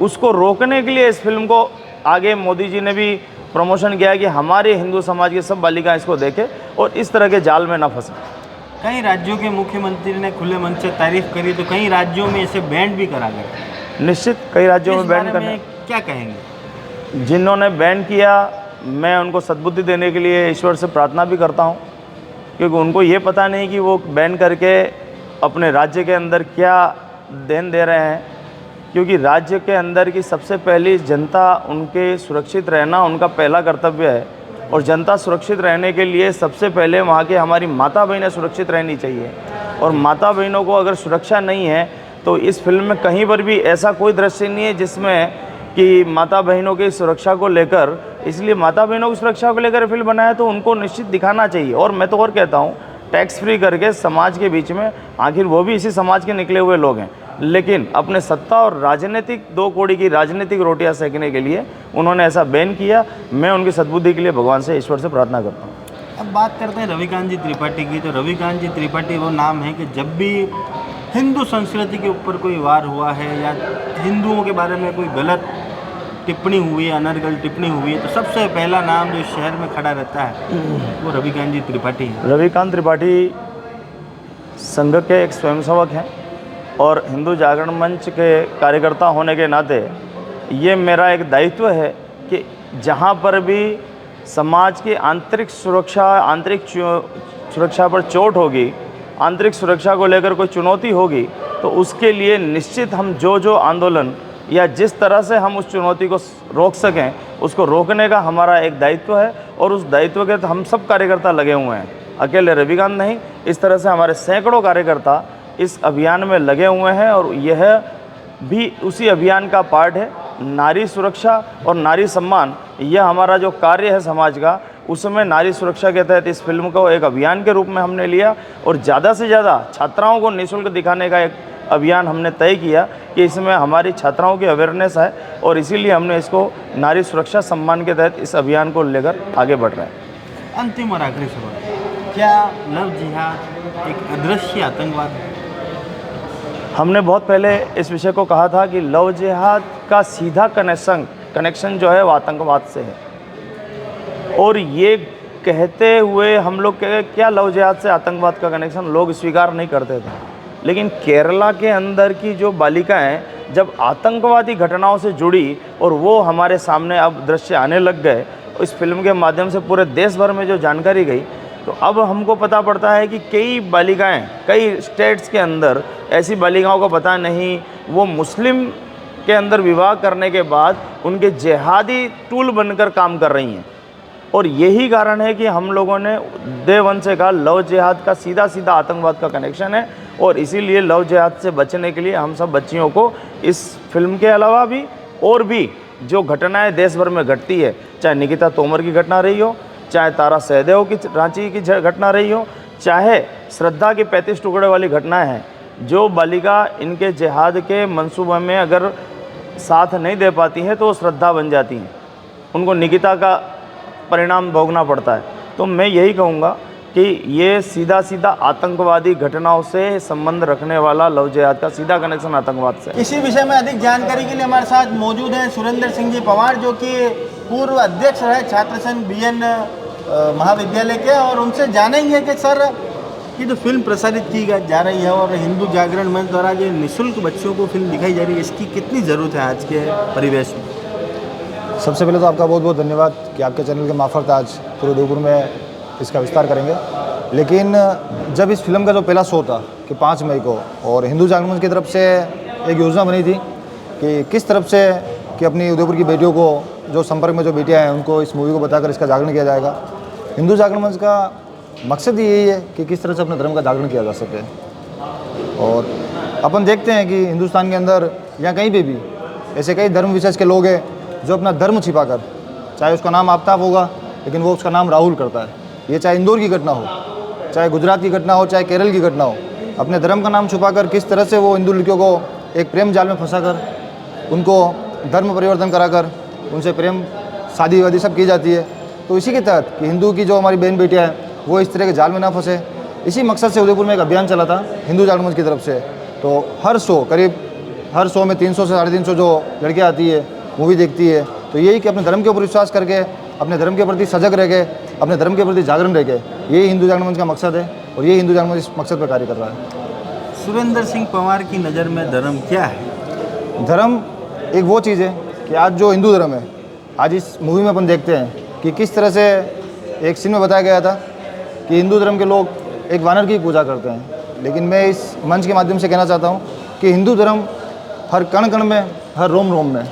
उसको रोकने के लिए इस फिल्म को आगे मोदी जी ने भी प्रमोशन किया कि हमारे हिंदू समाज के सब बालिकाएं इसको देखें और इस तरह के जाल में न फंसें। कई राज्यों के मुख्यमंत्री ने खुले मन से तारीफ करी, तो कई राज्यों में इसे बैंड भी करा गया। निश्चित कई राज्यों में बैन करने, क्या कहेंगे? जिन्होंने बैन किया मैं उनको सद्बुद्धि देने के लिए ईश्वर से प्रार्थना भी करता हूं, क्योंकि उनको ये पता नहीं कि वो बैन करके अपने राज्य के अंदर क्या देन दे रहे हैं, क्योंकि राज्य के अंदर की सबसे पहली जनता उनके सुरक्षित रहना उनका पहला कर्तव्य है और जनता सुरक्षित रहने के लिए सबसे पहले वहाँ के हमारी माता बहनें सुरक्षित रहनी चाहिए। और माता बहनों को अगर सुरक्षा नहीं है तो इस फिल्म में कहीं पर भी ऐसा कोई दृश्य नहीं है जिसमें कि माता बहनों की सुरक्षा को लेकर, इसलिए माता बहनों की सुरक्षा को लेकर फिल्म बनाया तो उनको निश्चित दिखाना चाहिए। और मैं तो और कहता हूँ, टैक्स फ्री करके समाज के बीच में, आखिर वो भी इसी समाज के निकले हुए लोग हैं, लेकिन अपने सत्ता और राजनीतिक 2 कौड़ी की राजनीतिक रोटियां सेकने के लिए उन्होंने ऐसा बैन किया। मैं उनकी सद्बुद्धि के लिए भगवान से, ईश्वर से प्रार्थना करता हूँ। अब बात करते हैं रविकांत जी त्रिपाठी की। तो रविकांत जी त्रिपाठी वो नाम है कि जब भी हिंदू संस्कृति के ऊपर कोई वार हुआ है या हिंदुओं के बारे में कोई गलत टिप्पणी हुई है, अनर्गल टिप्पणी हुई है, तो सबसे पहला नाम जो शहर में खड़ा रहता है वो रविकांत जी त्रिपाठी है। रविकांत त्रिपाठी संघ के एक स्वयंसेवक हैं और हिंदू जागरण मंच के कार्यकर्ता होने के नाते ये मेरा एक दायित्व है कि जहाँ पर भी समाज की आंतरिक सुरक्षा पर चोट होगी, आंतरिक सुरक्षा को लेकर कोई चुनौती होगी, तो उसके लिए निश्चित हम जो आंदोलन या जिस तरह से हम उस चुनौती को रोक सकें, उसको रोकने का हमारा एक दायित्व है और उस दायित्व के हम सब कार्यकर्ता लगे हुए हैं। अकेले रविकांत नहीं, इस तरह से हमारे सैकड़ों कार्यकर्ता इस अभियान में लगे हुए हैं और यह भी उसी अभियान का पार्ट है। नारी सुरक्षा और नारी सम्मान, यह हमारा जो कार्य है समाज का, उसमें नारी सुरक्षा के तहत इस फिल्म को एक अभियान के रूप में हमने लिया और ज़्यादा से ज़्यादा छात्राओं को निःशुल्क दिखाने का एक अभियान हमने तय किया कि इसमें हमारी छात्राओं की अवेयरनेस है और इसीलिए हमने इसको नारी सुरक्षा सम्मान के तहत इस अभियान को लेकर आगे बढ़ रहे हैं। अंतिम और आखिरी सवाल, क्या लव जिहाद एक अदृश्य आतंकवाद है? हमने बहुत पहले इस विषय को कहा था कि लव जिहाद का सीधा कनेक्शन जो है वो आतंकवाद से है और ये कहते हुए हम लोग क्या लव जिहाद से आतंकवाद का कनेक्शन लोग स्वीकार नहीं करते थे, लेकिन केरला के अंदर की जो बालिकाएं जब आतंकवादी घटनाओं से जुड़ी और वो हमारे सामने अब दृश्य आने लग गए, इस फिल्म के माध्यम से पूरे देश भर में जो जानकारी गई, तो अब हमको पता पड़ता है कि कई बालिकाएं कई स्टेट्स के अंदर ऐसी बालिकाओं को पता नहीं, वो मुस्लिम के अंदर विवाह करने के बाद उनके जिहादी टूल बनकर काम कर रही हैं। और यही कारण है कि हम लोगों ने डे वन से कहा लव जिहाद का सीधा सीधा आतंकवाद का कनेक्शन है और इसीलिए लव जिहाद से बचने के लिए हम सब बच्चियों को इस फिल्म के अलावा भी और भी जो घटनाएं देश भर में घटती है, चाहे निकिता तोमर की घटना रही हो, चाहे तारा सहदेव की रांची की घटना रही हो, चाहे श्रद्धा की 35 टुकड़े वाली घटनाएं हैं, जो बालिका इनके जिहाद के मंसूबे में अगर साथ नहीं दे पाती हैं तो वो श्रद्धा बन जाती हैं, उनको निकिता का परिणाम भोगना पड़ता है। तो मैं यही कहूँगा कि ये सीधा सीधा आतंकवादी घटनाओं से संबंध रखने वाला लव जिहाद का सीधा कनेक्शन आतंकवाद से। इसी विषय में अधिक जानकारी के लिए हमारे साथ मौजूद हैं सुरेंद्र सिंह जी पंवार, जो कि पूर्व अध्यक्ष रहे छात्र संघ BN महाविद्यालय के, और उनसे जानेंगे कि सर ये जो फिल्म प्रसारित की जा रही है और हिंदू जागरण मंच द्वारा जो निःशुल्क बच्चों को फिल्म दिखाई जा रही है, इसकी कितनी ज़रूरत है आज के परिवेश में? सबसे पहले तो आपका बहुत बहुत धन्यवाद कि आपके चैनल के मार्फत आज पूरे उदयपुर में इसका विस्तार करेंगे। लेकिन जब इस फिल्म का जो पहला शो था कि 5 मई को, और हिंदू जागरण मंच की तरफ से एक योजना बनी थी कि किस तरफ से कि अपनी उदयपुर की बेटियों को, जो संपर्क में जो बेटियां हैं, उनको इस मूवी को बताकर इसका जागरण किया जाएगा। हिंदू जागरण मंच का मकसद यही है कि किस तरह से अपने धर्म का जागरण किया जा सके। और अपन देखते हैं कि हिंदुस्तान के अंदर या कहीं पे भी ऐसे कई धर्म विशेष के लोग हैं जो अपना धर्म छिपाकर, चाहे उसका नाम आफ्ताब होगा लेकिन वो उसका नाम राहुल करता है, ये चाहे इंदौर की घटना हो, चाहे गुजरात की घटना हो, चाहे केरल की घटना हो, अपने धर्म का नाम छुपाकर किस तरह से वो हिंदू लड़कियों को एक प्रेम जाल में फंसाकर उनको धर्म परिवर्तन कराकर उनसे प्रेम शादी वादी सब की जाती है। तो इसी के तहत कि हिंदू की जो हमारी बहन बेटियाँ हैं वो इस तरह के जाल में ना फंसे, इसी मकसद से उदयपुर में एक अभियान चला था हिंदू जागरण मंच की तरफ से। तो हर शो करीब हर शो में 300 से 350 जो लड़कियाँ आती है, मूवी देखती है, तो यही कि अपने धर्म के ऊपर विश्वास करके, अपने धर्म के प्रति सजग रह के, अपने धर्म के प्रति जागरण रह के, यही हिंदू जागरण मंच का मकसद है और यही हिंदू जागरण मंच इस मकसद पर कार्य कर रहा है। सुरेंद्र सिंह पंवार की नज़र में धर्म क्या है? धर्म एक वो चीज़ है कि आज जो हिंदू धर्म है, आज इस मूवी में अपन देखते हैं कि किस तरह से एक सीन में बताया गया था कि हिंदू धर्म के लोग एक वानर की पूजा करते हैं। लेकिन मैं इस मंच के माध्यम से कहना चाहता हूँ कि हिंदू धर्म हर कण कण में, हर रोम रोम में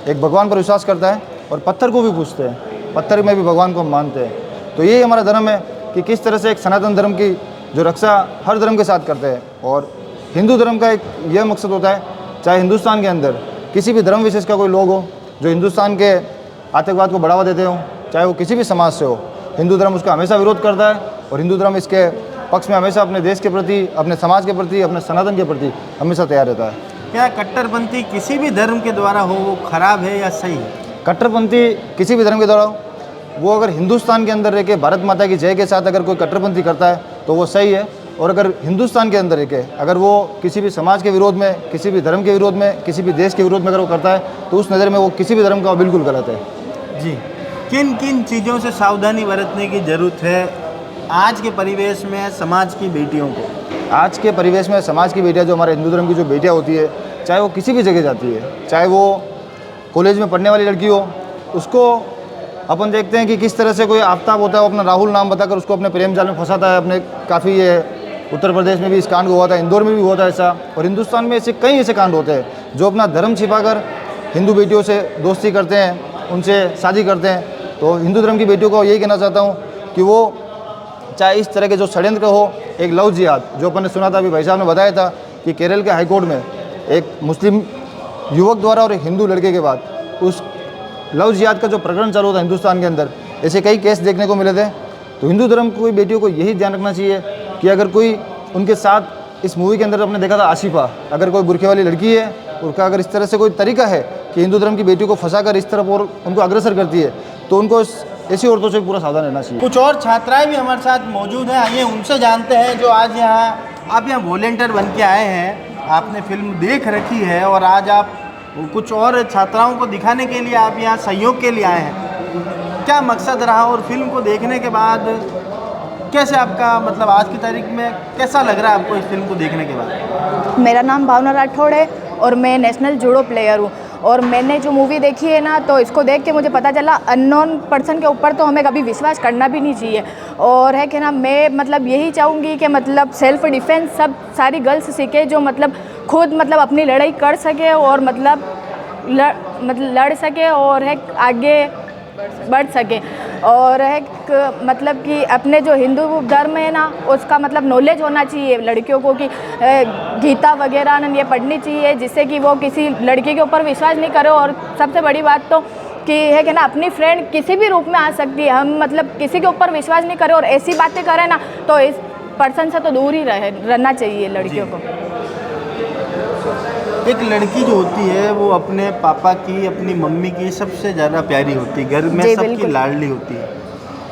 एक भगवान पर विश्वास करता है और पत्थर को भी पूजते हैं, पत्थर में भी भगवान को मानते हैं। तो यही हमारा धर्म है कि किस तरह से एक सनातन धर्म की जो रक्षा हर धर्म के साथ करते हैं। और हिंदू धर्म का एक यह मकसद होता है, चाहे हिंदुस्तान के अंदर किसी भी धर्म विशेष का कोई लोग हो जो हिंदुस्तान के आतंकवाद को बढ़ावा देते हो, चाहे वो किसी भी समाज से हो, हिंदू धर्म उसका हमेशा विरोध करता है और हिंदू धर्म इसके पक्ष में हमेशा अपने देश के प्रति, अपने समाज के प्रति, अपने सनातन के प्रति हमेशा तैयार रहता है। क्या कट्टरपंथी किसी भी धर्म के द्वारा हो वो खराब है या सही है? कट्टरपंथी किसी भी धर्म के द्वारा हो, वो अगर हिंदुस्तान के अंदर रह के भारत माता की जय के साथ अगर कोई कट्टरपंथी करता है तो वो सही है। और अगर हिंदुस्तान के अंदर रह के अगर वो किसी भी समाज के विरोध में, किसी भी धर्म के विरोध में, किसी भी देश के विरोध में अगर वो करता है तो उस नज़र में वो किसी भी धर्म का बिल्कुल गलत है। जी, किन किन चीज़ों से सावधानी बरतने की ज़रूरत है आज के परिवेश में समाज की बेटियों को? आज के परिवेश में समाज की बेटियां, जो हमारे हिंदू धर्म की जो बेटियां होती है, चाहे वो किसी भी जगह जाती है, चाहे वो कॉलेज में पढ़ने वाली लड़की हो, उसको अपन देखते हैं कि किस तरह से कोई आफ्ताब होता है, वो अपना राहुल नाम बताकर उसको अपने प्रेम जाल में फंसाता है। अपने काफ़ी ये उत्तर प्रदेश में भी इस कांड हुआ था, इंदौर में भी हुआ था ऐसा, और हिंदुस्तान में ऐसे कई ऐसे कांड होते हैं जो अपना धर्म छिपाकर हिंदू बेटियों से दोस्ती करते हैं, उनसे शादी करते हैं। तो हिंदू धर्म की बेटियों को यही कहना चाहता हूँ कि वो चाहे इस तरह के जो षड्यंत्र हो, एक लव जिहाद जो अपन ने सुना था, अभी भाई साहब ने बताया था कि केरल के हाईकोर्ट में एक मुस्लिम युवक द्वारा और एक हिंदू लड़के के बाद उस लव जिहाद का जो प्रकरण चालू था हिंदुस्तान के अंदर, ऐसे कई केस देखने को मिले थे। तो हिंदू धर्म की बेटियों को यही ध्यान रखना चाहिए कि अगर कोई उनके साथ इस मूवी के अंदर आपने देखा था आशिफा, अगर कोई बुरखे वाली लड़की है, उनका अगर इस तरह से कोई तरीका है कि हिंदू धर्म की बेटियों को फंसाकर इस तरफ और उनको अग्रसर करती है, तो उनको ऐसी औरतों से पूरा सावधान रहना चाहिए। कुछ और छात्राएं भी हमारे साथ मौजूद हैं, आइए उनसे जानते हैं जो आज आप यहाँ वॉलेंटियर बन के आए हैं, आपने फिल्म देख रखी है और आज आप कुछ और छात्राओं को दिखाने के लिए आप यहाँ सहयोग के लिए आए हैं। क्या मकसद रहा और फिल्म को देखने के बाद कैसे आपका मतलब आज की तारीख में कैसा लग रहा है आपको इस फिल्म को देखने के बाद? मेरा नाम भावना राठौड़ है और मैं नेशनल जूडो प्लेयर हूँ। और मैंने जो मूवी देखी है ना, तो इसको देख के मुझे पता चला अननोन पर्सन के ऊपर तो हमें कभी विश्वास करना भी नहीं चाहिए। और है कि ना, मैं मतलब यही चाहूँगी कि मतलब सेल्फ डिफेंस सब सारी गर्ल्स सीखे, जो मतलब खुद मतलब अपनी लड़ाई कर सके और मतलब लड़ सके और है आगे बढ़ सके। और है मतलब कि अपने जो हिंदू धर्म है ना, उसका मतलब नॉलेज होना चाहिए लड़कियों को कि गीता वगैरह ना ये पढ़नी चाहिए, जिससे कि वो किसी लड़की के ऊपर विश्वास नहीं करे। और सबसे बड़ी बात तो कि है कि ना, अपनी फ्रेंड किसी भी रूप में आ सकती है, हम मतलब किसी के ऊपर विश्वास नहीं करें और ऐसी बातें करें ना, तो इस पर्सन से तो दूर ही रहना चाहिए लड़कियों को। एक लड़की जो होती है वो अपने पापा की, अपनी मम्मी की सबसे ज़्यादा प्यारी होती है, घर में सबकी लाडली होती है।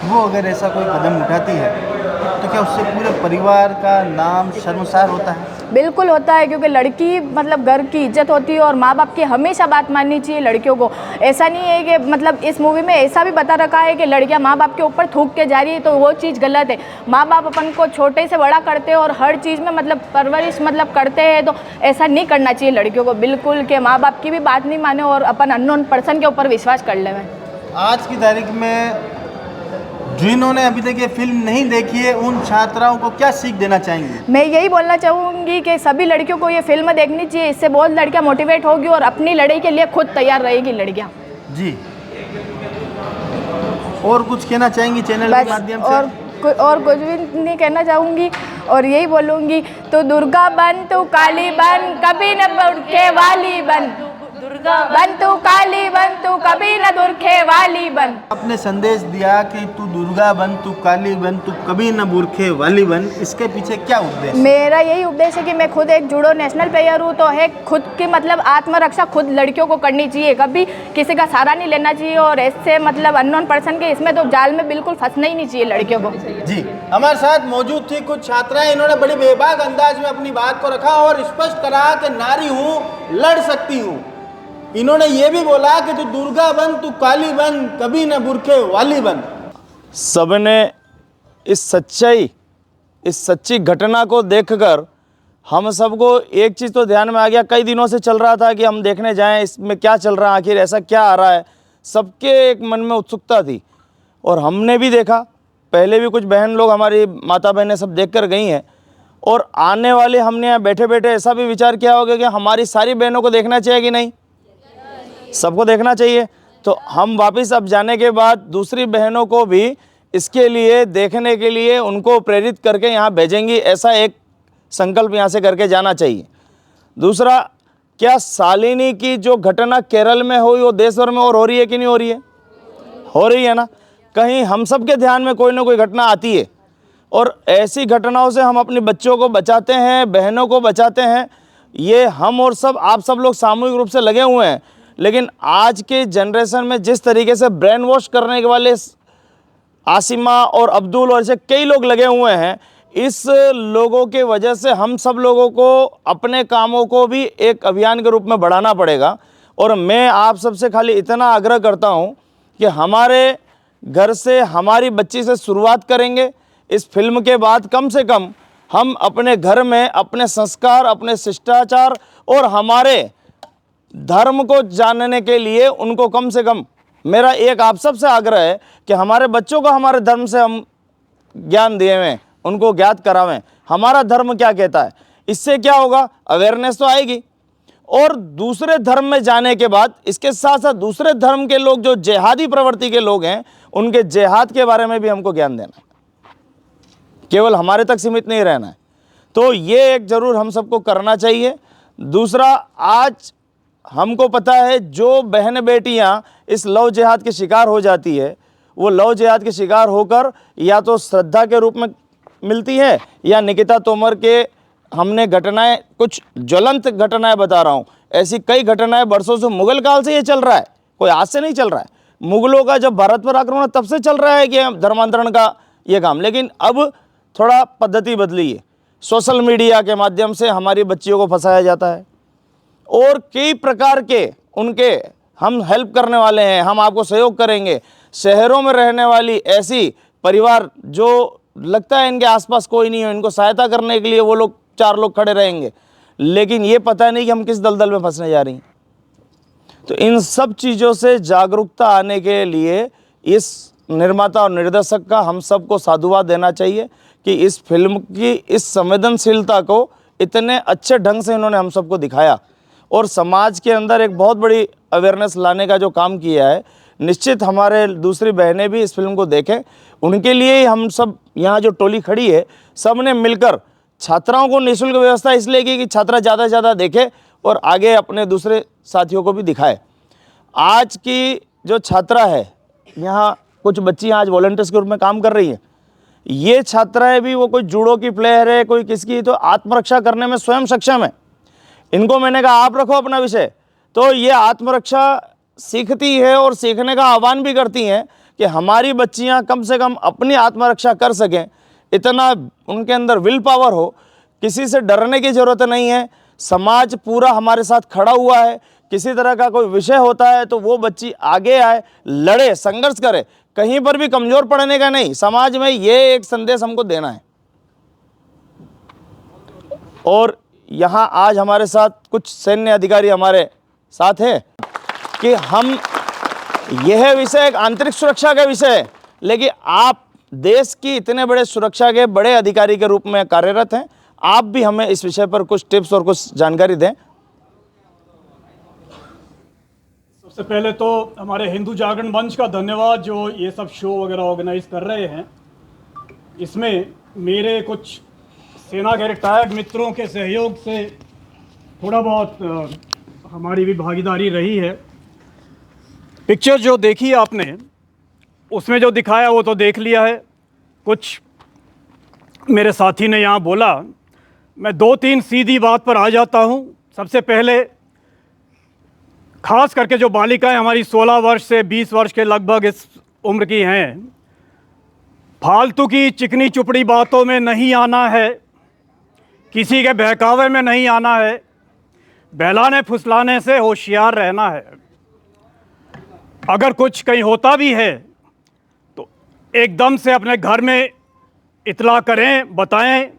वो अगर ऐसा कोई कदम उठाती है तो क्या उससे पूरे परिवार का नाम शर्मसार होता है? बिल्कुल होता है, क्योंकि लड़की मतलब घर की इज्जत होती है और माँ बाप की हमेशा बात माननी चाहिए लड़कियों को। ऐसा नहीं है कि मतलब इस मूवी में ऐसा भी बता रखा है कि लड़कियां माँ बाप के ऊपर थूक के जा रही है, तो वो चीज़ गलत है। माँ बाप अपन को छोटे से बड़ा करते हैं और हर चीज़ में मतलब परवरिश मतलब करते हैं, तो ऐसा नहीं करना चाहिए लड़कियों को बिल्कुल, कि माँ बाप की भी बात नहीं माने और अपन अननोन पर्सन के ऊपर विश्वास कर ले। आज की तारीख में जिन्होंने अभी तक ये फिल्म नहीं देखी है, उन छात्राओं को क्या सीख देना चाहेंगे? मैं यही बोलना चाहूँगी कि सभी लड़कियों को ये फिल्म देखनी चाहिए, इससे बहुत लड़कियाँ मोटिवेट होगी और अपनी लड़ाई के लिए खुद तैयार रहेगी लड़कियाँ। जी, और कुछ कहना चाहेंगी चैनल के माध्यम से? और कुछ भी नहीं कहना चाहूँगी और यही बोलूँगी, तो दुर्गा बन तू काली बन, कभी न बुरखे वाली बन, दुर्गा बन तू काली बन, तू कभी न बुरखे वाली बन। आपने संदेश दिया कि तू दुर्गा बन, तू काली बन, तू कभी न बुरखे वाली बन, इसके पीछे क्या उपदेश? मेरा यही उपदेश है कि मैं खुद एक जूडो नेशनल प्लेयर हूँ, तो है खुद की मतलब आत्मरक्षा खुद लड़कियों को करनी चाहिए, कभी किसी का सहारा नहीं लेना चाहिए और ऐसे मतलब अननोन पर्सन के इसमें तो जाल में बिल्कुल फंसना ही नहीं चाहिए लड़कियों को। जी, हमारे साथ मौजूद थी कुछ छात्राएं, इन्होंने बड़ी बेबाक अंदाज में अपनी बात को रखा और स्पष्ट करा कि नारी हूँ, लड़ सकती हूँ। इन्होंने ये भी बोला कि तू दुर्गा बन, तू काली बन, कभी न बुरखे वाली बन। सबने इस सच्ची घटना को देखकर हम सबको एक चीज़ तो ध्यान में आ गया, कई दिनों से चल रहा था कि हम देखने जाएं, इसमें क्या चल रहा है, आखिर ऐसा क्या आ रहा है, सबके एक मन में उत्सुकता थी और हमने भी देखा। पहले भी कुछ बहन लोग, हमारी माता बहनें सब देख कर गई हैं और आने वाले हमने यहाँ बैठे बैठे ऐसा भी विचार किया होगा कि हमारी सारी बहनों को देखना चाहिए कि नहीं, सबको देखना चाहिए। तो हम वापस अब जाने के बाद दूसरी बहनों को भी इसके लिए देखने के लिए उनको प्रेरित करके यहाँ भेजेंगी, ऐसा एक संकल्प यहाँ से करके जाना चाहिए। दूसरा, क्या शालिनी की जो घटना केरल में हुई वो देश भर में और हो रही है कि नहीं हो रही है? हो रही है ना। कहीं हम सब के ध्यान में कोई ना कोई घटना आती है और ऐसी घटनाओं से हम अपने बच्चों को बचाते हैं, बहनों को बचाते हैं। ये हम और सब आप सब लोग सामूहिक रूप से लगे हुए हैं, लेकिन आज के जनरेशन में जिस तरीके से ब्रेन वॉश करने के वाले आसिमा और अब्दुल और ऐसे कई लोग लगे हुए हैं, इस लोगों के वजह से हम सब लोगों को अपने कामों को भी एक अभियान के रूप में बढ़ाना पड़ेगा। और मैं आप सबसे खाली इतना आग्रह करता हूं कि हमारे घर से, हमारी बच्ची से शुरुआत करेंगे। इस फिल्म के बाद कम से कम हम अपने घर में अपने संस्कार, अपने शिष्टाचार और हमारे धर्म को जानने के लिए उनको कम से कम, मेरा एक आप सबसे आग्रह है कि हमारे बच्चों को हमारे धर्म से हम ज्ञान दिए, उनको ज्ञात करावें हमारा धर्म क्या कहता है। इससे क्या होगा, अवेयरनेस तो आएगी और दूसरे धर्म में जाने के बाद इसके साथ साथ दूसरे धर्म के लोग जो जिहादी प्रवृत्ति के लोग हैं, उनके जिहाद के बारे में भी हमको ज्ञान देना है। केवल हमारे तक सीमित नहीं रहना है। तो ये एक ज़रूर हम सबको करना चाहिए। दूसरा, आज हमको पता है जो बहन बेटियां इस लव जिहाद के शिकार हो जाती है, वो लव जिहाद के शिकार होकर या तो श्रद्धा के रूप में मिलती है या निकिता तोमर के हमने घटनाएं, कुछ ज्वलंत घटनाएं बता रहा हूँ, ऐसी कई घटनाएं वर्षों से, मुगल काल से ये चल रहा है, कोई आज से नहीं चल रहा है। मुगलों का जब भारत पर आक्रमण तब से चल रहा है कि धर्मांतरण का ये काम, लेकिन अब थोड़ा पद्धति बदली है। सोशल मीडिया के माध्यम से हमारी बच्चियों को फंसाया जाता है और कई प्रकार के उनके हम हेल्प करने वाले हैं, हम आपको सहयोग करेंगे। शहरों में रहने वाली ऐसी परिवार जो लगता है इनके आसपास कोई नहीं हो, इनको सहायता करने के लिए वो लोग 4 लोग खड़े रहेंगे, लेकिन ये पता नहीं कि हम किस दलदल में फंसने जा रही हैं। तो इन सब चीज़ों से जागरूकता आने के लिए इस निर्माता और निर्देशक का हम सबको साधुवाद देना चाहिए कि इस फिल्म की इस संवेदनशीलता को इतने अच्छे ढंग से इन्होंने हम सबको दिखाया और समाज के अंदर एक बहुत बड़ी अवेयरनेस लाने का जो काम किया है। निश्चित हमारे दूसरी बहनें भी इस फिल्म को देखें, उनके लिए हम सब यहाँ जो टोली खड़ी है, सब ने मिलकर छात्राओं को निःशुल्क व्यवस्था इसलिए की कि छात्रा ज़्यादा से ज़्यादा देखे और आगे अपने दूसरे साथियों को भी दिखाए। आज की जो छात्रा है, यहाँ कुछ बच्चियाँ आज वॉलंटियर्स के रूप में काम कर रही हैं, ये छात्राएं भी, वो कोई जूडो की प्लेयर है, कोई किसकी, तो आत्मरक्षा करने में स्वयं सक्षम है। इनको मैंने कहा आप रखो अपना विषय, तो ये आत्मरक्षा सीखती है और सीखने का आह्वान भी करती हैं कि हमारी बच्चियां कम से कम अपनी आत्मरक्षा कर सकें, इतना उनके अंदर विल पावर हो, किसी से डरने की ज़रूरत नहीं है। समाज पूरा हमारे साथ खड़ा हुआ है, किसी तरह का कोई विषय होता है तो वो बच्ची आगे आए, लड़े, संघर्ष करे, कहीं पर भी कमज़ोर पड़ने का नहीं। समाज में ये एक संदेश हमको देना है। और यहाँ आज हमारे साथ कुछ सैन्य अधिकारी हमारे साथ हैं कि हम, यह विषय एक आंतरिक सुरक्षा का विषय है, लेकिन आप देश की इतने बड़े सुरक्षा के बड़े अधिकारी के रूप में कार्यरत हैं, आप भी हमें इस विषय पर कुछ टिप्स और कुछ जानकारी दें। सबसे पहले तो हमारे हिंदू जागरण मंच का धन्यवाद जो ये सब शो वगैरह ऑर्गेनाइज कर रहे हैं। इसमें मेरे कुछ सेना के रिटायर्ड मित्रों के सहयोग से थोड़ा बहुत हमारी भी भागीदारी रही है। पिक्चर जो देखी आपने, उसमें जो दिखाया वो तो देख लिया है। कुछ मेरे साथी ने यहाँ बोला, मैं 2-3 सीधी बात पर आ जाता हूँ। सबसे पहले, खास करके जो बालिकाएं हमारी 16 वर्ष से 20 वर्ष के लगभग इस उम्र की हैं, फालतू की चिकनी चुपड़ी बातों में नहीं आना है, किसी के बहकावे में नहीं आना है, बहलाने फुसलाने से होशियार रहना है। अगर कुछ कहीं होता भी है तो एकदम से अपने घर में इतला करें, बताएं,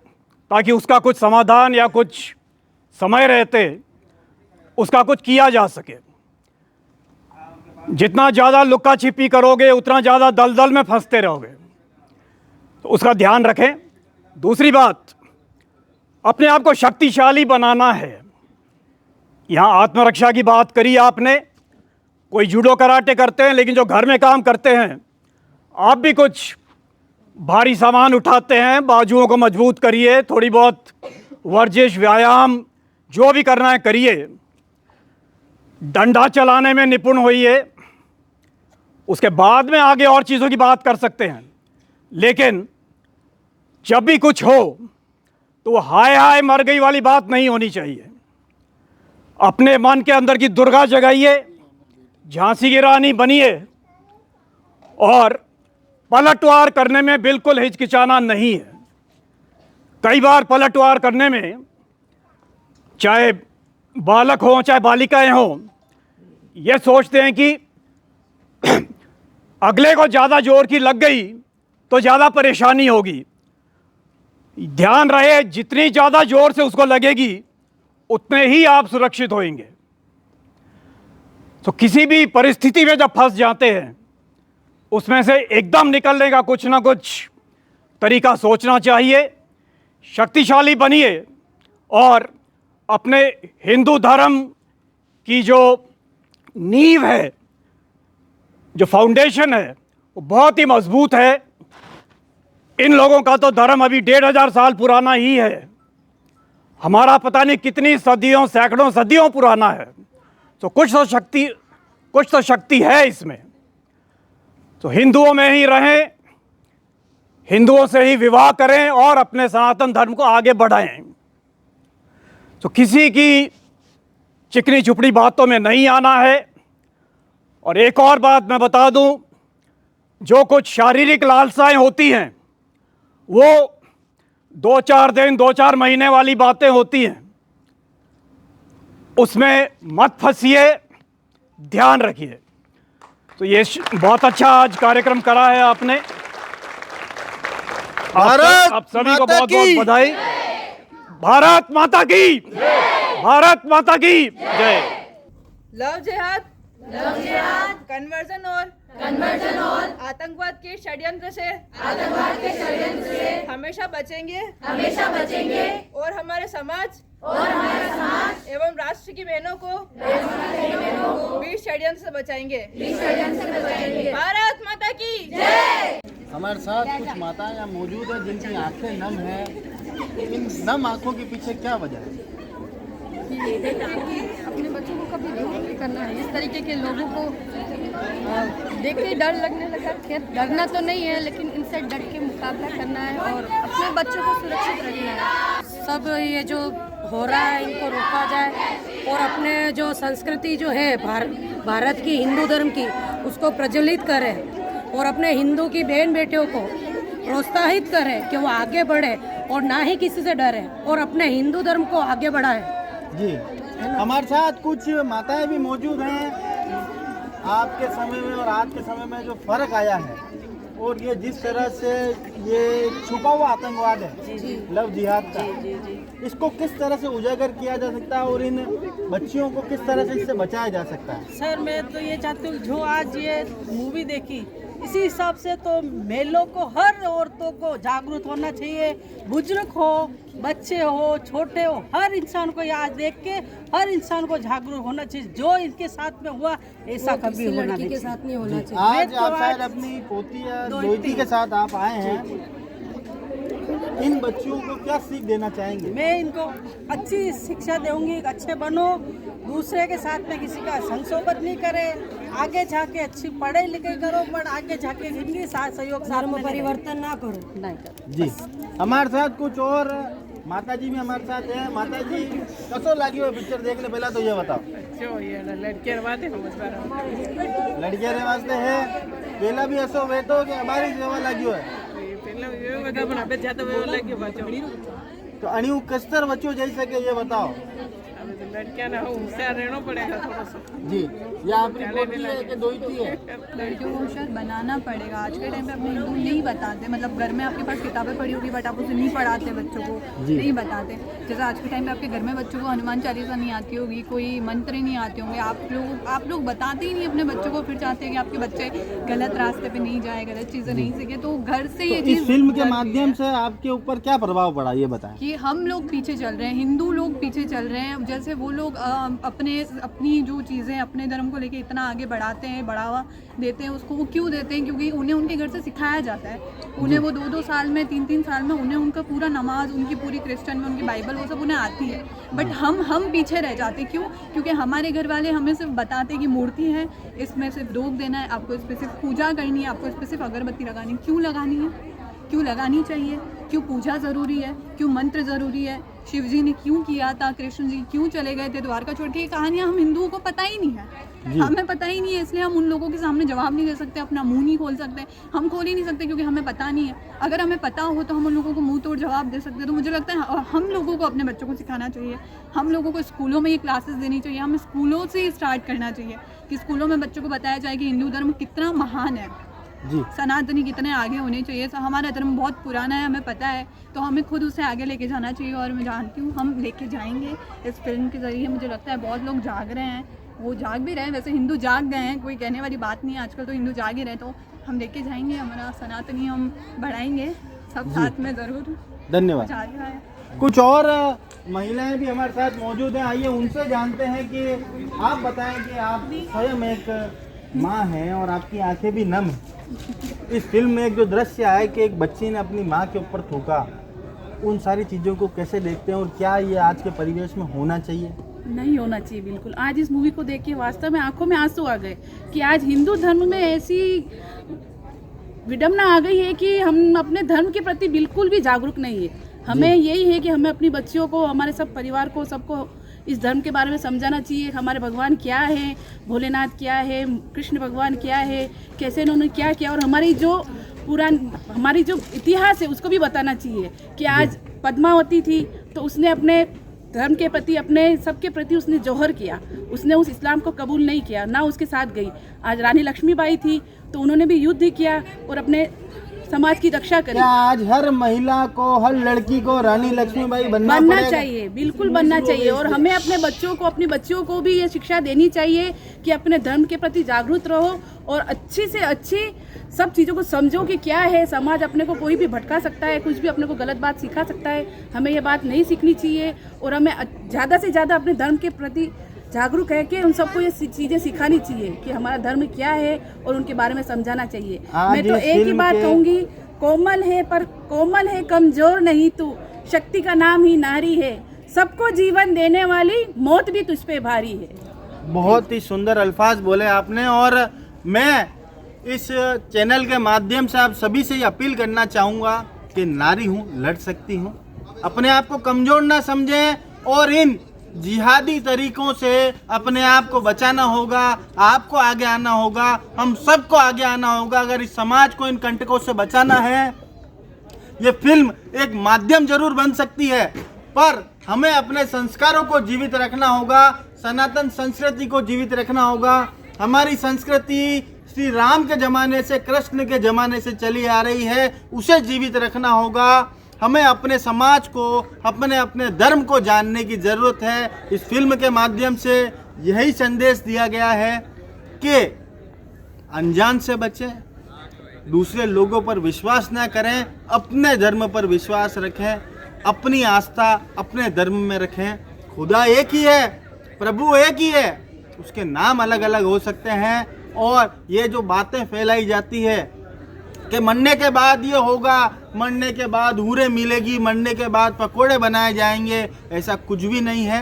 ताकि उसका कुछ समाधान या कुछ समय रहते उसका कुछ किया जा सके। जितना ज़्यादा लुक्का छिपी करोगे उतना ज़्यादा दलदल में फंसते रहोगे, तो उसका ध्यान रखें। दूसरी बात, अपने आप को शक्तिशाली बनाना है। यहाँ आत्मरक्षा की बात करी आपने, कोई जूडो कराटे करते हैं, लेकिन जो घर में काम करते हैं, आप भी कुछ भारी सामान उठाते हैं, बाजुओं को मजबूत करिए, थोड़ी बहुत वर्जिश, व्यायाम जो भी करना है करिए। डंडा चलाने में निपुण होइए, उसके बाद में आगे और चीज़ों की बात कर सकते हैं। लेकिन जब भी कुछ हो तो हाय हाय मर गई वाली बात नहीं होनी चाहिए। अपने मन के अंदर की दुर्गा जगाइए, झांसी की रानी बनिए और पलटवार करने में बिल्कुल हिचकिचाना नहीं है। कई बार पलटवार करने में, चाहे बालक हों चाहे बालिकाएं हों, ये सोचते हैं कि अगले को ज़्यादा जोर की लग गई तो ज़्यादा परेशानी होगी। ध्यान रहे, जितनी ज़्यादा जोर से उसको लगेगी उतने ही आप सुरक्षित होंगे। तो किसी भी परिस्थिति में जब फंस जाते हैं, उसमें से एकदम निकलने का कुछ ना कुछ तरीका सोचना चाहिए। शक्तिशाली बनिए और अपने हिंदू धर्म की जो नींव है, जो फाउंडेशन है, वो बहुत ही मजबूत है। इन लोगों का तो धर्म अभी 1500 साल पुराना ही है, हमारा पता नहीं कितनी सदियों सैकड़ों सदियों पुराना है। तो कुछ तो शक्ति है इसमें। तो हिंदुओं में ही रहें, हिंदुओं से ही विवाह करें और अपने सनातन धर्म को आगे बढ़ाएं। तो किसी की चिकनी चुपड़ी बातों में नहीं आना है। और एक और बात मैं बता दूं, जो कुछ शारीरिक लालसाएं होती हैं वो 2-4 दिन 2-4 महीने वाली बातें होती हैं, उसमें मत फंसिए, ध्यान रखिए। तो ये बहुत अच्छा आज कार्यक्रम करा है आपने। आप सभी को बहुत बहुत बधाई। भारत माता की, भारत माता की जय। लव जिहाद, कन्वर्जन और आतंकवाद के षड्यंत्र से हमेशा बचेंगे और हमारे समाज एवं राष्ट्र की बहनों को भी षड्यंत्र से बचाएंगे। भारत माता की जय। हमारे साथ कुछ माताएं यहाँ मौजूद है जिनकी आंखें नम है। इन नम आंखों के पीछे क्या वजह है? अपने बच्चों को कभी दूर नहीं करना है। इस तरीके के लोगों को देख के डर लगने लगा। खैर डरना तो नहीं है, लेकिन इनसे डट के मुकाबला करना है और अपने बच्चों को सुरक्षित रखना है। सब ये जो हो रहा है इनको रोका जाए और अपने जो संस्कृति जो है भारत की हिंदू धर्म की, उसको प्रज्वलित करें और अपने हिंदू की बहन बेटियों को प्रोत्साहित करें कि वो आगे बढ़े और ना ही किसी से डरे और अपने हिंदू धर्म को आगे बढ़ाएं। जी, हमारे साथ कुछ माताएं भी मौजूद हैं। आपके समय में और आज के समय में जो फर्क आया है और ये जिस तरह से ये छुपा हुआ आतंकवाद है लव जिहाद का, इसको किस तरह से उजागर किया जा सकता है और इन बच्चियों को किस तरह से इससे बचाया जा सकता है? सर मैं तो ये चाहती हूँ जो आज ये मूवी देखी इसी हिसाब से तो महिलाओं को, हर औरतों को जागरूक होना चाहिए। बुजुर्ग हो, बच्चे हो, छोटे हो, हर इंसान को आज देख के हर इंसान को जागरूक होना चाहिए। जो इनके साथ में हुआ ऐसा कभी होना नहीं चाहिए। आज आप शायद अपनी पोती या दोती के साथ आप आए हैं, इन बच्चियों को क्या सीख देना चाहेंगे? मैं इनको अच्छी शिक्षा दूंगी, अच्छे बनो, दूसरे के साथ में किसी का संसोबत नहीं करे, आगे जाके अच्छी पढ़ाई लिखाई करो, पर आगे जाके इनके साथ सहयोग में परिवर्तन ना करो। नहीं करो। जी, हमारे साथ कुछ और माता जी भी हमारे साथ है। माता जी कसो लगी हो पिक्चर देखने, पहला तो ये बताओ। लड़के वास्ते है, पहला भी ऐसा वे तो कि हमारी सेवा लगी हो है तो अणियू कस्तर बच्चों जैसे सके ये बताओ। लड़कियां ना होशियार रहना पड़ेगा थोड़ा सा। जी, या आपकी पोती है कि दोती है? लड़कियों को होशियार बनाना पड़ेगा। आज के टाइम पे अपने हिंदू नहीं बताते, मतलब घर में आपके पास किताबें पढ़ी होगी बट आप उसे नहीं पढ़ाते, बच्चों को नहीं बताते। जैसे आज के टाइम पे आपके घर में बच्चों को हनुमान चालीसा नहीं आती होगी, कोई मंत्र नहीं आते होंगे, आप लोग बताते ही नहीं अपने बच्चों को। फिर चाहते हैं कि आपके बच्चे गलत रास्ते पे नहीं जाए, गलत चीज़ें नहीं सीखे। तो घर से ये चीज़, इस फिल्म के माध्यम से आपके ऊपर क्या प्रभाव पड़ा ये बताएं। कि हम लोग पीछे चल रहे हैं, हिंदू लोग पीछे चल रहे हैं। जैसे वो लोग अपनी जो चीज़ें अपने धर्म को लेके इतना आगे बढ़ाते हैं, बढ़ावा देते हैं, उसको वो क्यों देते हैं? क्योंकि उन्हें उनके घर से सिखाया जाता है। उन्हें वो 2-2 साल में 3-3 साल में उन्हें उनका पूरा नमाज, उनकी पूरी क्रिश्चियन में उनकी बाइबल, वो सब उन्हें आती है। बट हम पीछे रह जाते। क्यों? क्योंकि हमारे घर वाले हमें सिर्फ बताते कि मूर्ति है, इसमें सिर्फ रोक देना है, आपको इस पर सिर्फ पूजा करनी है, आपको इस पर सिर्फ अगरबत्ती लगानी। क्यों लगानी है? क्यों लगानी चाहिए? क्यों पूजा ज़रूरी है? क्यों मंत्र ज़रूरी है? शिव जी ने क्यों किया था? कृष्ण जी क्यों चले गए थे द्वारका छोड़ के? ये कहानियाँ हम हिंदुओं को पता ही नहीं है, हमें पता ही नहीं है। इसलिए हम उन लोगों के सामने जवाब नहीं दे सकते, अपना मुंह नहीं खोल सकते। हम खोल ही नहीं सकते क्योंकि हमें पता नहीं है। अगर हमें पता हो तो हम उन लोगों को मुंह तोड़ जवाब दे सकते। तो मुझे लगता है हम लोगों को अपने बच्चों को सिखाना चाहिए, हम लोगों को स्कूलों में ये क्लासेस देनी चाहिए। हमें स्कूलों से ही स्टार्ट करना चाहिए कि स्कूलों में बच्चों को बताया जाए कि हिंदू धर्म कितना महान है, सनातनी कितने आगे होने चाहिए। हमारा धर्म बहुत पुराना है, हमें पता है, तो हमें खुद उसे आगे लेके जाना चाहिए। और मैं जानती हूँ हम लेके जाएंगे इस फिल्म के ज़रिए। मुझे लगता है बहुत लोग जाग रहे हैं, वो जाग भी रहे हैं। वैसे हिंदू जाग गए हैं, कोई कहने वाली बात नहीं है, आजकल तो हिंदू जाग ही रहे। तो हम लेके जाएंगे, हमारा सनातनी हम बढ़ाएंगे सब साथ में ज़रूर। धन्यवाद। कुछ और महिलाएं भी हमारे साथ मौजूद हैं, आइए उनसे जानते हैं कि आप बताएं कि आप स्वयं एक माँ हैं और आपकी आंखें भी नम हैं, इस फिल्म में एक जो दृश्य है कि एक बच्ची ने अपनी माँ के ऊपर थूका, उन सारी चीज़ों को कैसे देखते हैं और क्या ये आज के परिवेश में होना चाहिए? नहीं होना चाहिए बिल्कुल। आज इस मूवी को देख के वास्तव में आंखों में आंसू आ गए कि आज हिंदू धर्म में ऐसी विडंबना आ गई है कि हम अपने धर्म के प्रति बिल्कुल भी जागरूक नहीं है। हमें यही है कि हमें अपनी बच्चियों को, हमारे सब परिवार को, सबको इस धर्म के बारे में समझाना चाहिए। हमारे भगवान क्या है, भोलेनाथ क्या है, कृष्ण भगवान क्या है, कैसे इन्होंने क्या किया, और हमारी जो इतिहास है उसको भी बताना चाहिए कि आज पद्मावती थी तो उसने अपने धर्म के प्रति, अपने सबके प्रति उसने जौहर किया, उसने उस इस्लाम को कबूल नहीं किया, ना उसके साथ गई। आज रानी लक्ष्मीबाई थी तो उन्होंने भी युद्ध किया और अपने समाज की रक्षा करी। क्या आज हर महिला को, हर लड़की को रानी लक्ष्मीबाई बनना चाहिए? बिल्कुल बनना चाहिए। और हमें अपने बच्चों को, अपनी बच्चियों को भी ये शिक्षा देनी चाहिए कि अपने धर्म के प्रति जागरूक रहो और अच्छी से अच्छी सब चीज़ों को समझो कि क्या है समाज। अपने को कोई भी भटका सकता है, कुछ भी अपने को गलत बात सिखा सकता है। हमें ये बात नहीं सीखनी चाहिए और हमें ज़्यादा से ज़्यादा अपने धर्म के प्रति जागरूक है कि उन सबको ये चीज़ें सिखानी चाहिए कि हमारा धर्म क्या है और उनके बारे में समझाना चाहिए। मैं तो एक ही बात कहूँगी, कोमल है पर कोमल है, कमजोर नहीं तू, शक्ति का नाम ही नारी है, सबको जीवन देने वाली, मौत भी तुझ पे भारी है। बहुत ही सुंदर अल्फाज बोले आपने। और मैं इस चैनल के माध्यम से आप सभी से अपील करना चाहूँगा कि नारी हूँ, लड़ सकती हूँ, अपने आप को कमज़ोर ना समझें और इन जिहादी तरीकों से अपने आप को बचाना होगा। आपको आगे आना होगा, हम सबको आगे आना होगा। अगर इस समाज को इन कंटकों से बचाना है, ये फिल्म एक माध्यम जरूर बन सकती है, पर हमें अपने संस्कारों को जीवित रखना होगा, सनातन संस्कृति को जीवित रखना होगा। हमारी संस्कृति श्री राम के ज़माने से, कृष्ण के ज़माने से चली आ रही है, उसे जीवित रखना होगा। हमें अपने समाज को, अपने धर्म को जानने की ज़रूरत है। इस फिल्म के माध्यम से यही संदेश दिया गया है कि अनजान से बचें, दूसरे लोगों पर विश्वास न करें, अपने धर्म पर विश्वास रखें, अपनी आस्था अपने धर्म में रखें। खुदा एक ही है, प्रभु एक ही है, उसके नाम अलग अलग हो सकते हैं। और ये जो बातें फैलाई जाती है कि मरने के बाद ये होगा, मरने के बाद हूरें मिलेगी, मरने के बाद पकोड़े बनाए जाएंगे, ऐसा कुछ भी नहीं है।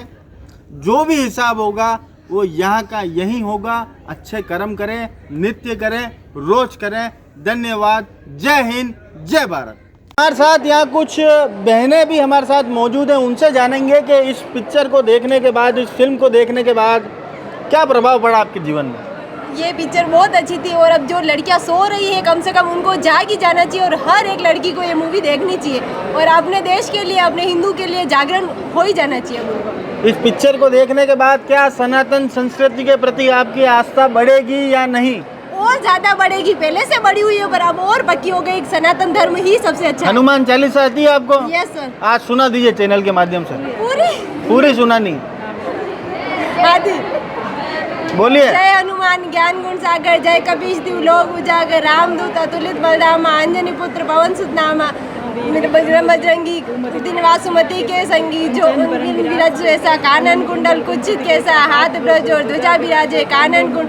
जो भी हिसाब होगा वो यहाँ का यही होगा। अच्छे कर्म करें, नित्य करें, रोज करें। धन्यवाद। जय हिंद, जय भारत। हमारे साथ यहाँ कुछ बहनें भी हमारे साथ मौजूद हैं, उनसे जानेंगे कि इस पिक्चर को देखने के बाद, इस फिल्म को देखने के बाद क्या प्रभाव पड़ा आपके जीवन में। ये पिक्चर बहुत अच्छी थी और अब जो लड़कियां सो रही है कम से कम उनको जाग ही जाना चाहिए और हर एक लड़की को ये मूवी देखनी चाहिए और अपने देश के लिए, अपने हिंदू के लिए जागरण हो ही जाना चाहिए उनको। इस पिक्चर को देखने के बाद क्या सनातन संस्कृति के प्रति आपकी आस्था बढ़ेगी या नहीं? और ज्यादा बढ़ेगी, पहले से बढ़ी हुई है पर अब और पक्की हो गई। सनातन धर्म ही सबसे अच्छा। हनुमान चालीसा आती है आपको? Yes sir. आज सुना दीजिए चैनल के माध्यम से। पूरी सुना नहीं आदि। बोलिए। जय हनुमान ज्ञान गुण सागर, जय कपीश दिव लोक उजागर, रामदूत अतुलित बलरामा, अंजनी पुत्र पवन सुत नामा, मेरे बजरंगी दिन वासुमती के संगी, जो विरज जैसा कानन कुंडल कुचित कैसा, हाथ ब्रज और ध्वजा विराजे, कानन कुंड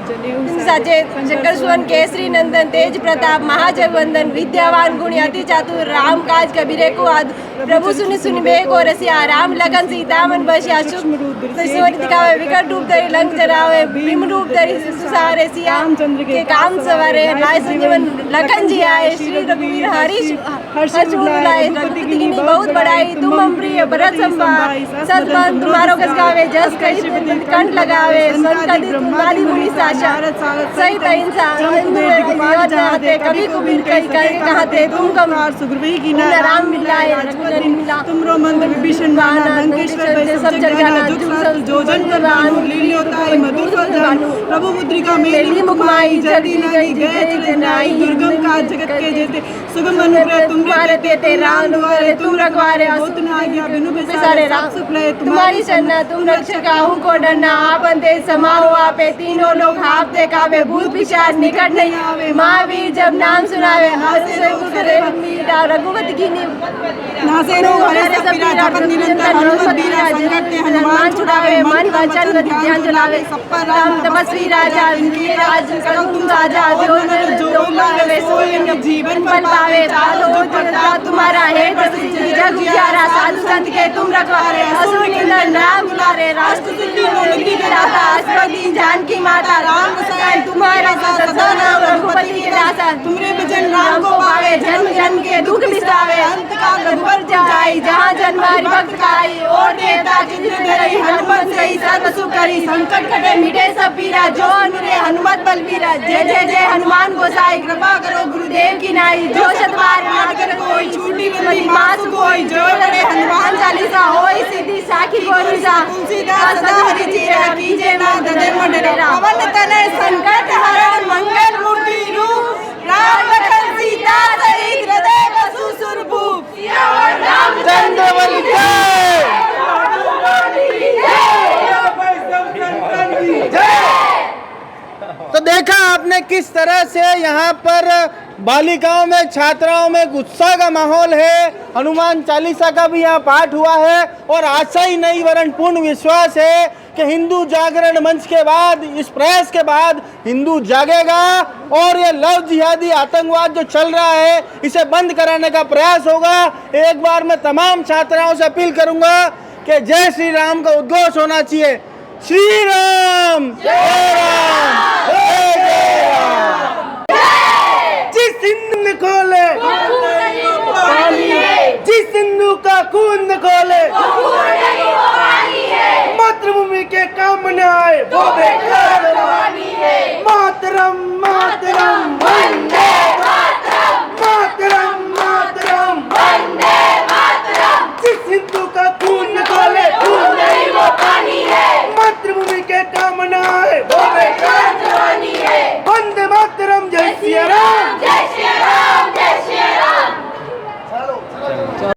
साजे, शंकर सुवन केसरी नंदन, तेज प्रताप महाजगवंदन, विद्यावान गुण अति चातुर, राम काज कबीरे को आदु, प्रभु सुनि सुनि बेग और रसिया, राम लगन सीता मन बसिया, दिखावे विकट रूप धरि लंक जरावे, भीम रूप धरि सुसारे, सिया के काम सवारे, लाए संजीवन लखन जी आए, श्री रघुवीर हरि हर्ष लाए, रघुपति की बहुत बड़ाई, तुम हम प्रिय भरत संभार, सतबंध तुम्हारो कस गावे, जस कहि कंठ लगावे, संकट तुम्हारी मुनि साशा, सहित अहिंसा कभी कुबिर कही करके कहते, तुम कमार सुग्रीवी की ना राम मिलाए, रघुवर मिला तुमरो मंद विभीषण माना, लंकेश्वर सब जग जाना, जो जन राम लील्योताई मधुर जानु, प्रभु मुद्रिका मेली मुखमाई, जल्दी नहीं गए जनाई, दुर्गम का जगत के जेते, सुगम अनुग्रह तुम्हारे तेते, राम द्वारे तुम रखवारे, असुत न आज्ञा बिनु बिसारे, राम सुप्लय तुम्हारी शरणा, तुम रक्षक काहू को डरना, आपन तेज समाओ आपे, तीनों लोग हाफते काबे, भूत पिशाच निकट नहीं आवे, महावीर जब नाम सुनावे, हर से करे मीठा, रघुपति की नासेनो हरे सब पीरा, जपत निरंतर हनुमत बीरा, संकट ते हनुमान छुड़ावे, मन वचन ध्यान जलावे, राम तपस्वी राजा, इनके राज सकल तुम राजा, जो नर जो लावे सोई जीवन फल पावे, चालो जगता तुम्हारा है जग उजियारा, साधु संत के तुम रखवारे, असुर निंदन राम दुलारे, राष्ट्र सिद्धि मुक्ति के दाता, अस्पति जानकी माता, राम रसायन तुम्हारा सदा रघुपति के दासा, तुमरे भजन राम को पावे, जन्म जन्म के दुख बिसावे, अंत काल रघुवर जाई, जहाँ जन्मारी भक्त खाई, और देवता जिंद्र धरई, हनुमत सही सर्व सुख करी, संकट कटे मिटे सब पीरा, जो अनुरे हनुमत बलबीरा, जय जय जय हनुमान गोसाई, कृपा करो गुरुदेव की नाई, जो शतबार पाठ कर कोई, छूटी बनी मास कोई, जो लड़े हनुमान चालीसा, होई सिद्धि साखी गोरीसा, तुलसीदास सदा हरि चेरा, कीजे ना धरे मंडरा, पवन तनय संकट हरण, मंगल मूर्ति रूप, राम लखन सीता सहित हृदय बसु सुरभूप, रामचंद्र बल तो देखा आपने किस तरह से यहाँ पर बालिकाओं में, छात्राओं में उत्साह का माहौल है। हनुमान चालीसा का भी यहाँ पाठ हुआ है और आशा ही नहीं वरन पूर्ण विश्वास है कि हिंदू जागरण मंच के बाद, इस प्रयास के बाद हिंदू जागेगा और ये लव जिहादी आतंकवाद जो चल रहा है इसे बंद कराने का प्रयास होगा। एक बार मैं तमाम छात्राओं से अपील करूंगा कि जय श्री राम का उद्घोष होना चाहिए। श्री राम जय राम जय जय राम। जिस हिंद खोले, जिस हिंदू का खून खोले,